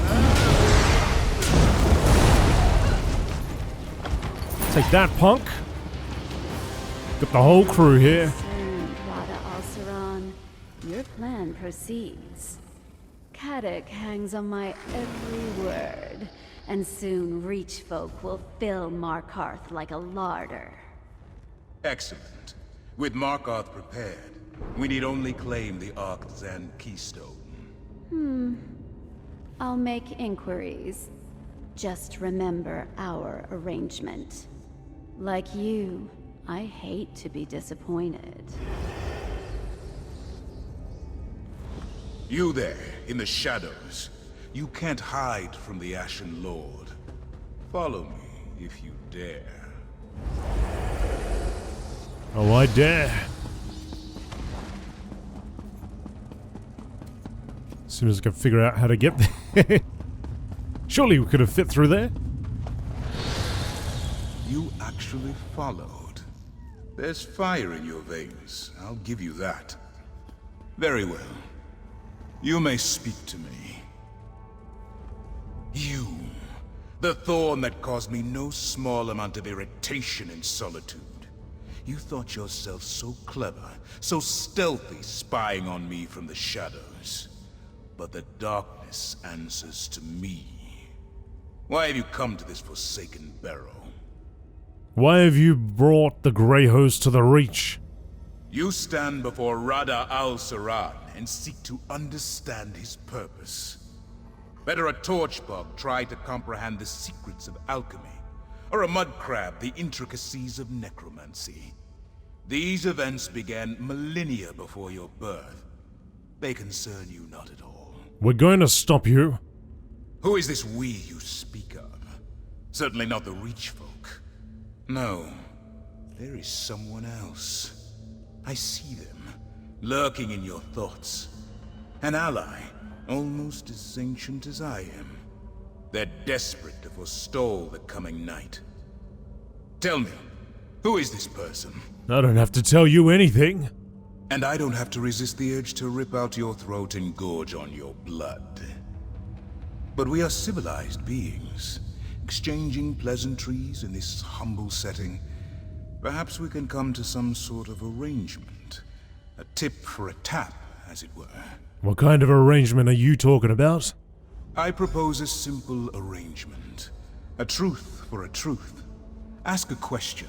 Take that, punk. Got the whole crew here. Your plan proceeds. Caddock hangs on my every word, and soon Reach folk will fill Markarth like a larder. Excellent. With Markarth prepared, we need only claim the Arkthzand keystone. I'll make inquiries. Just remember our arrangement. Like you, I hate to be disappointed. You there, in the shadows. You can't hide from the Ashen Lord. Follow me, if you dare. Oh, I dare. As soon as I can figure out how to get there. Surely we could have fit through there. You actually followed. There's fire in your veins, I'll give you that. Very well. You may speak to me. You, the thorn that caused me no small amount of irritation and solitude. You thought yourself so clever, so stealthy, spying on me from the shadows. But the darkness answers to me. Why have you come to this forsaken barrow? Why have you brought the Grey Host to the Reach? You stand before Rada al-Saran and seek to understand his purpose. Better a torchbug try to comprehend the secrets of alchemy, or a mudcrab the intricacies of necromancy. These events began millennia before your birth. They concern you not at all. We're going to stop you. Who is this we you speak of? Certainly not the Reach folk. No, there is someone else. I see them, lurking in your thoughts. An ally, almost as ancient as I am. They're desperate to forestall the coming night. Tell me, who is this person? I don't have to tell you anything. And I don't have to resist the urge to rip out your throat and gorge on your blood. But we are civilized beings, exchanging pleasantries in this humble setting. Perhaps we can come to some sort of arrangement. A tip for a tap, as it were. What kind of arrangement are you talking about? I propose a simple arrangement. A truth for a truth. Ask a question.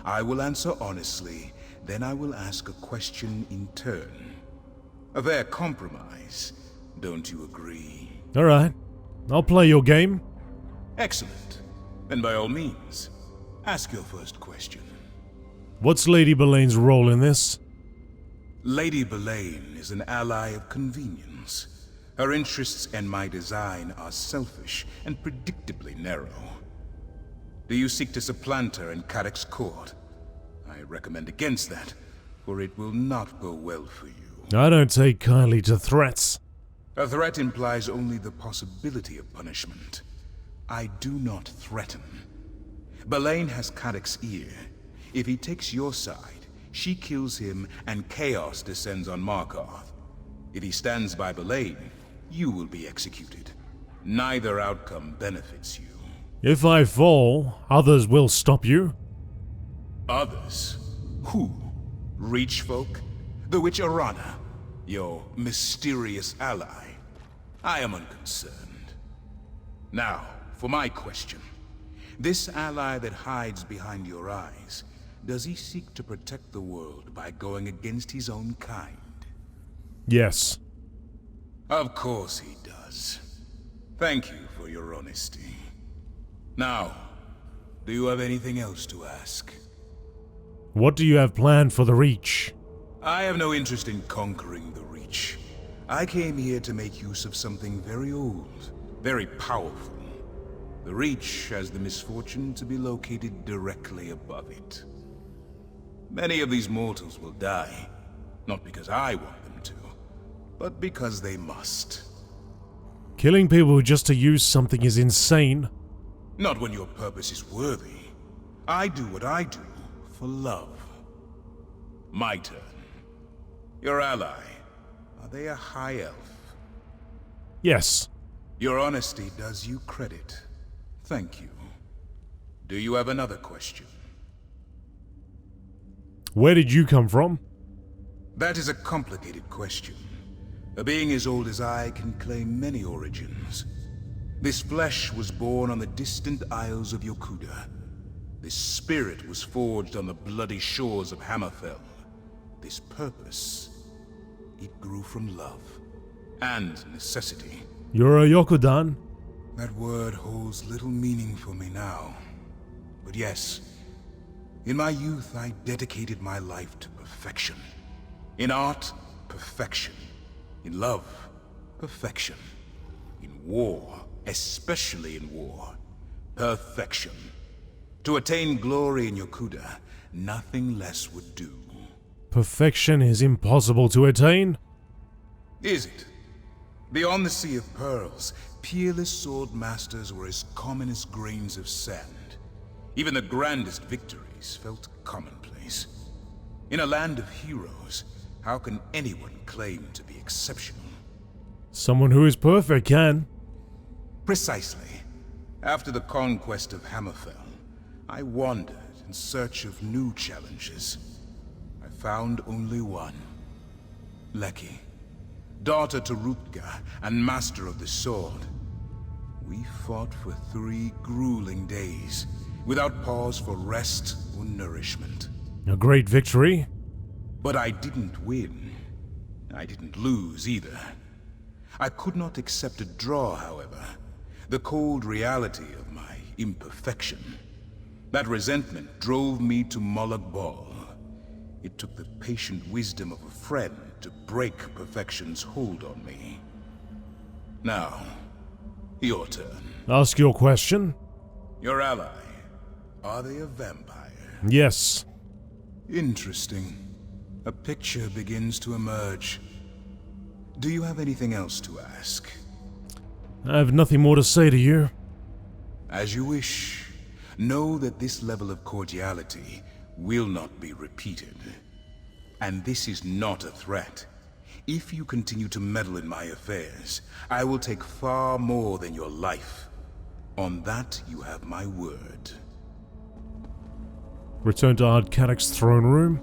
I will answer honestly, then I will ask a question in turn. A fair compromise, don't you agree? Alright, I'll play your game. Excellent. Then by all means, ask your first question. What's Lady Belaine's role in this? Lady Belaine is an ally of convenience. Her interests and my design are selfish and predictably narrow. Do you seek to supplant her in Caddock's court? I recommend against that, for it will not go well for you. I don't take kindly to threats. A threat implies only the possibility of punishment. I do not threaten. Belaine has Caddock's ear. If he takes your side, she kills him and chaos descends on Markarth. If he stands by Belaine, you will be executed. Neither outcome benefits you. If I fall, others will stop you. Others? Who? Reach folk? The witch Arana? Your mysterious ally. I am unconcerned. Now, for my question. This ally that hides behind your eyes, does he seek to protect the world by going against his own kind? Yes. Of course he does. Thank you for your honesty. Now, do you have anything else to ask? What do you have planned for the Reach? I have no interest in conquering the Reach. I came here to make use of something very old, very powerful. The Reach has the misfortune to be located directly above it. Many of these mortals will die, not because I want them to, but because they must. Killing people just to use something is insane. Not when your purpose is worthy. I do what I do for love. My turn. Your ally, are they a high elf? Yes. Your honesty does you credit. Thank you. Do you have another question? Where did you come from? That is a complicated question. A being as old as I can claim many origins. This flesh was born on the distant isles of Yokuda. This spirit was forged on the bloody shores of Hammerfell. This purpose, it grew from love and necessity. You're a Yokudan? That word holds little meaning for me now. But yes, in my youth I dedicated my life to perfection. In art, perfection. In love, perfection. In war, especially in war, perfection. To attain glory in Yokuda, nothing less would do. Perfection is impossible to attain? Is it? Beyond the Sea of Pearls, peerless sword masters were as common as grains of sand. Even the grandest victories felt commonplace. In a land of heroes, how can anyone claim to be exceptional? Someone who is perfect can. Precisely. After the conquest of Hammerfell, I wandered in search of new challenges. I found only one. Leki, daughter to Rutger and master of the sword. We fought for 3 grueling days, without pause for rest or nourishment. A great victory. But I didn't win. I didn't lose either. I could not accept a draw, however. The cold reality of my imperfection. That resentment drove me to Molag Bal. It took the patient wisdom of a friend to break perfection's hold on me. Now, your turn. Ask your question. Your ally, are they a vampire? Yes. Interesting. A picture begins to emerge. Do you have anything else to ask? I have nothing more to say to you. As you wish. Know that this level of cordiality will not be repeated. And this is not a threat. If you continue to meddle in my affairs, I will take far more than your life. On that, you have my word. Return to Arkthzand's throne room.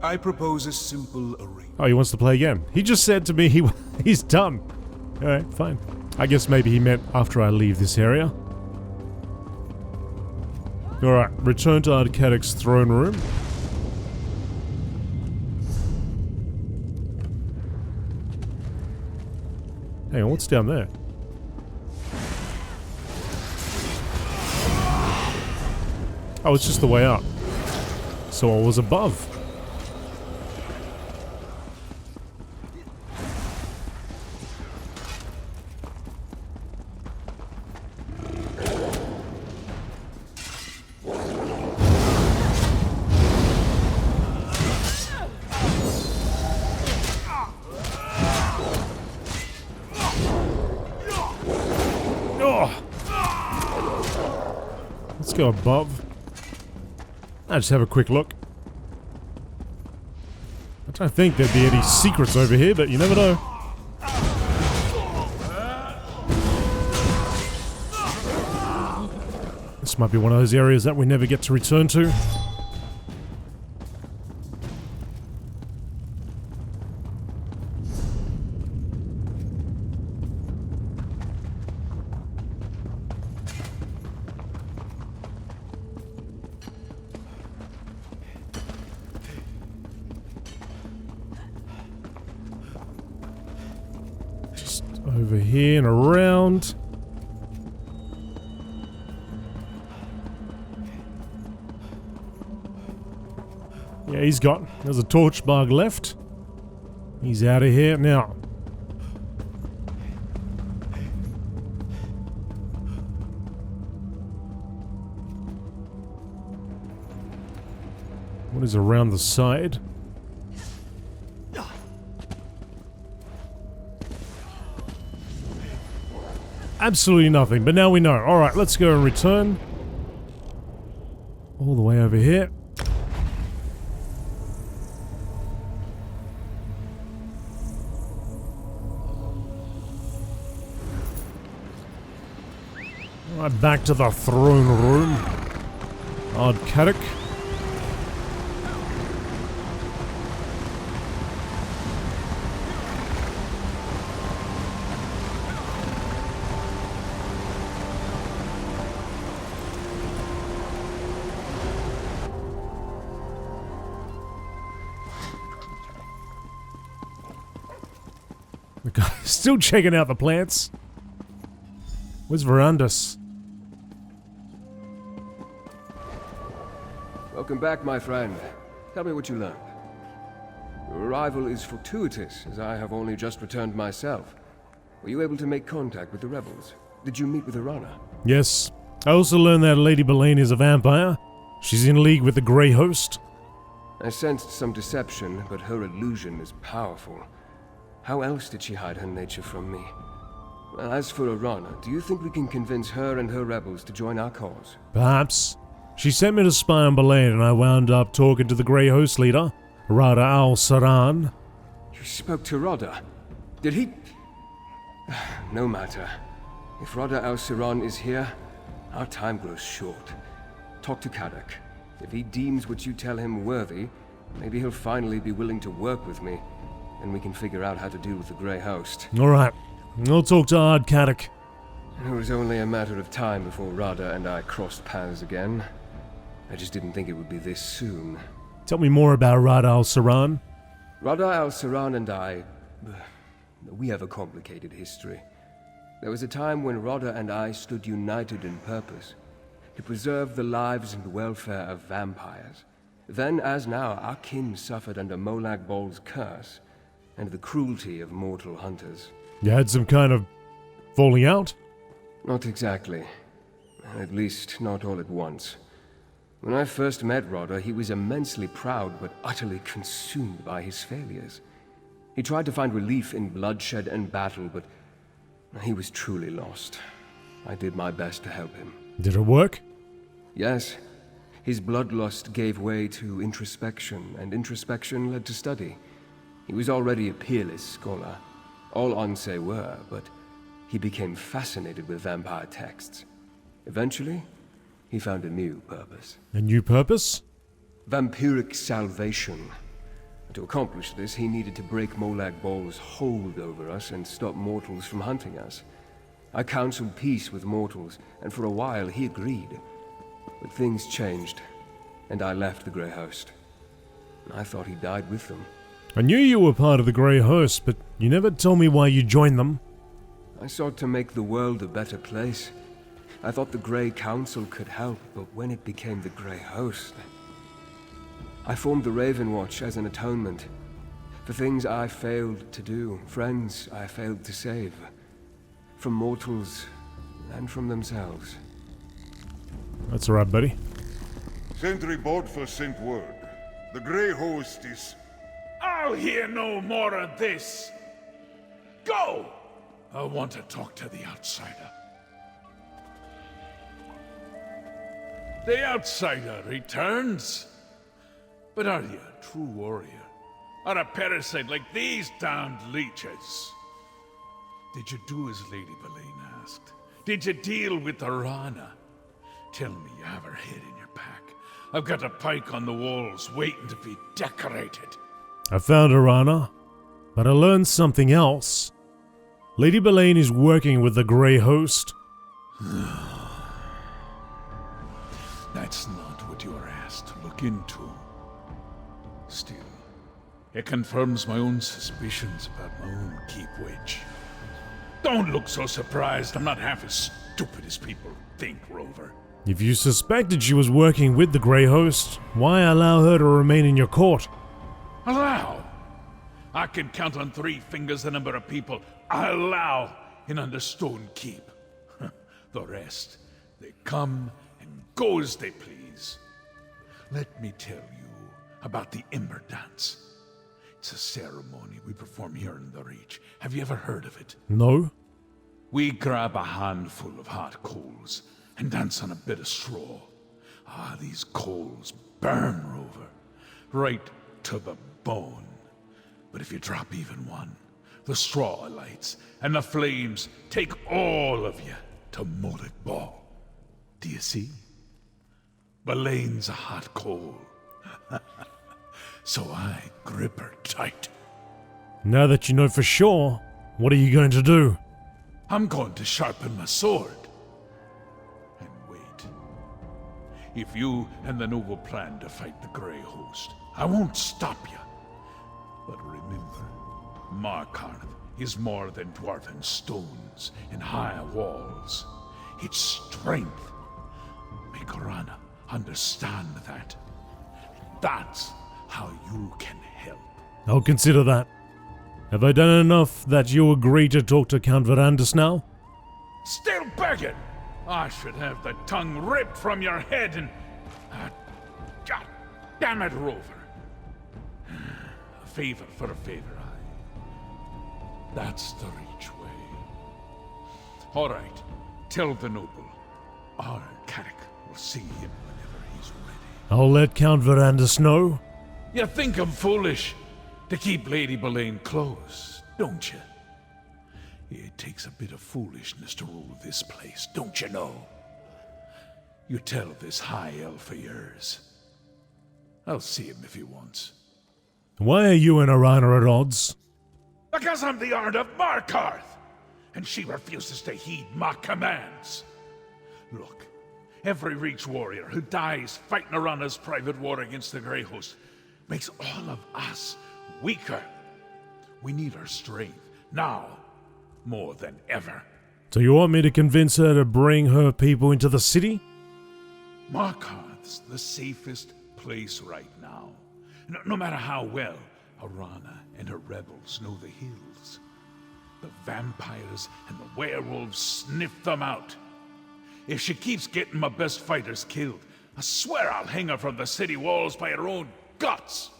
I propose a simple arrangement. Oh, he wants to play again. He just said to me he's done. Alright, fine. I guess maybe he meant after I leave this area. Alright, return to Arkthzand's throne room. Hang on, what's down there? Oh, it's just the way up. So I was above. Let's go above. I'll just have a quick look. I don't think there'd be any secrets over here, but you never know. This might be one of those areas that we never get to return to. Over here and around. Yeah, there's a torch bug left. He's out of here now. What is around the side? Absolutely nothing, but now we know. Alright, let's go and return. All the way over here. Alright, back to the throne room. Arkthzand. The guy's still checking out the plants. Where's Verandus? Welcome back, my friend. Tell me what you learned. Your arrival is fortuitous, as I have only just returned myself. Were you able to make contact with the rebels? Did you meet with Arana? Yes. I also learned that Lady Belaine is a vampire. She's in league with the Grey Host. I sensed some deception, but her illusion is powerful. How else did she hide her nature from me? As for Arana, do you think we can convince her and her rebels to join our cause? Perhaps. She sent me to spy on Belaine, and I wound up talking to the Grey Host leader, Rada al-Saran. You spoke to Rada? Did he... No matter. If Rada al-Saran is here, our time grows short. Talk to Kadok. If he deems what you tell him worthy, maybe he'll finally be willing to work with me, and we can figure out how to deal with the Grey Host. Alright, I'll talk to Arkthzand. It was only a matter of time before Rada and I crossed paths again. I just didn't think it would be this soon. Tell me more about Rada al-Saran. Rada al-Saran and I... we have a complicated history. There was a time when Rada and I stood united in purpose, to preserve the lives and welfare of vampires. Then, as now, our kin suffered under Molag Bol's curse, and the cruelty of mortal hunters. You had some kind of falling out? Not exactly. At least, not all at once. When I first met Rada, he was immensely proud but utterly consumed by his failures. He tried to find relief in bloodshed and battle, but he was truly lost. I did my best to help him. Did it work? Yes. His bloodlust gave way to introspection, and introspection led to study. He was already a peerless scholar. All Onse were, but he became fascinated with vampire texts. Eventually, he found a new purpose. A new purpose? Vampiric salvation. To accomplish this, he needed to break Molag Bol's hold over us and stop mortals from hunting us. I counseled peace with mortals, and for a while he agreed. But things changed, and I left the Grey Host. I thought he died with them. I knew you were part of the Grey Host, but you never told me why you joined them. I sought to make the world a better place. I thought the Grey Council could help, but when it became the Grey Host... I formed the Raven Watch as an atonement. For things I failed to do, friends I failed to save. From mortals, and from themselves. That's alright, buddy. Sentry Bodfer sent word. The Grey Host is... I'll hear no more of this! Go! I want to talk to the outsider. The outsider returns. But are you a true warrior? Or a parasite like these damned leeches? Did you do as Lady Belaine asked? Did you deal with Arana? Tell me you have her head in your pack. I've got a pike on the walls waiting to be decorated. I found Arana, but I learned something else. Lady Belaine is working with the Grey Host. That's not what you were asked to look into. Still, it confirms my own suspicions about my own keep witch. Don't look so surprised. I'm not half as stupid as people think, Rover. If you suspected she was working with the Grey Host, why allow her to remain in your court? Allow? I can count on 3 fingers the number of people I allow in Understone Keep. The rest, they come and go as they please. Let me tell you about the Ember Dance. It's a ceremony we perform here in the Reach. Have you ever heard of it? No. We grab a handful of hot coals and dance on a bit of straw. These coals burn, Rover, right to the bone. But if you drop even one, the straw lights, and the flames take all of you to Mullet Ball. Do you see? Belane's a hot coal. So I grip her tight. Now that you know for sure, what are you going to do? I'm going to sharpen my sword. And wait. If you and the noble plan to fight the Grey Host, I won't stop you. But remember, Markarth is more than dwarven stones and high walls. It's strength. Make Arana understand that. That's how you can help. I'll consider that. Have I done enough that you agree to talk to Count Verandus now? Still begging! I should have the tongue ripped from your head and... God damn it, Rover. A favor for a favor, That's the Reach way. All right, tell the noble. Arkthzand will see him whenever he's ready. I'll let Count Verandus know. You think I'm foolish to keep Lady Belane close, don't you? It takes a bit of foolishness to rule this place, don't you know? You tell this high elf of yours. I'll see him if he wants. Why are you and Arana at odds? Because I'm the Ard of Markarth, and she refuses to heed my commands. Look, every Reach warrior who dies fighting Arana's private war against the Grey Host makes all of us weaker. We need her strength, now, more than ever. So you want me to convince her to bring her people into the city? Markarth's the safest place right now. No matter how well Arana and her rebels know the hills. The vampires and the werewolves sniff them out. If she keeps getting my best fighters killed, I swear I'll hang her from the city walls by her own guts.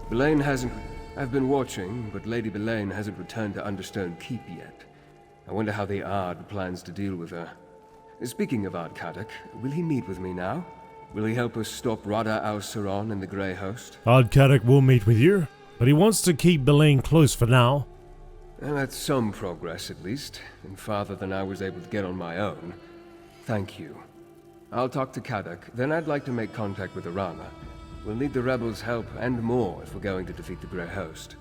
Belane hasn't... I've been watching, but Lady Belane hasn't returned to Understone Keep yet. I wonder how the Ard plans to deal with her. Speaking of Arkthzand, will he meet with me now? Will he help us stop Rada al-Saron and the Grey Host? Arkthzand will meet with you, but he wants to keep Belane close for now. Well, that's some progress, at least, and farther than I was able to get on my own. Thank you. I'll talk to Kadak, then I'd like to make contact with Arana. We'll need the rebels' help and more if we're going to defeat the Grey Host.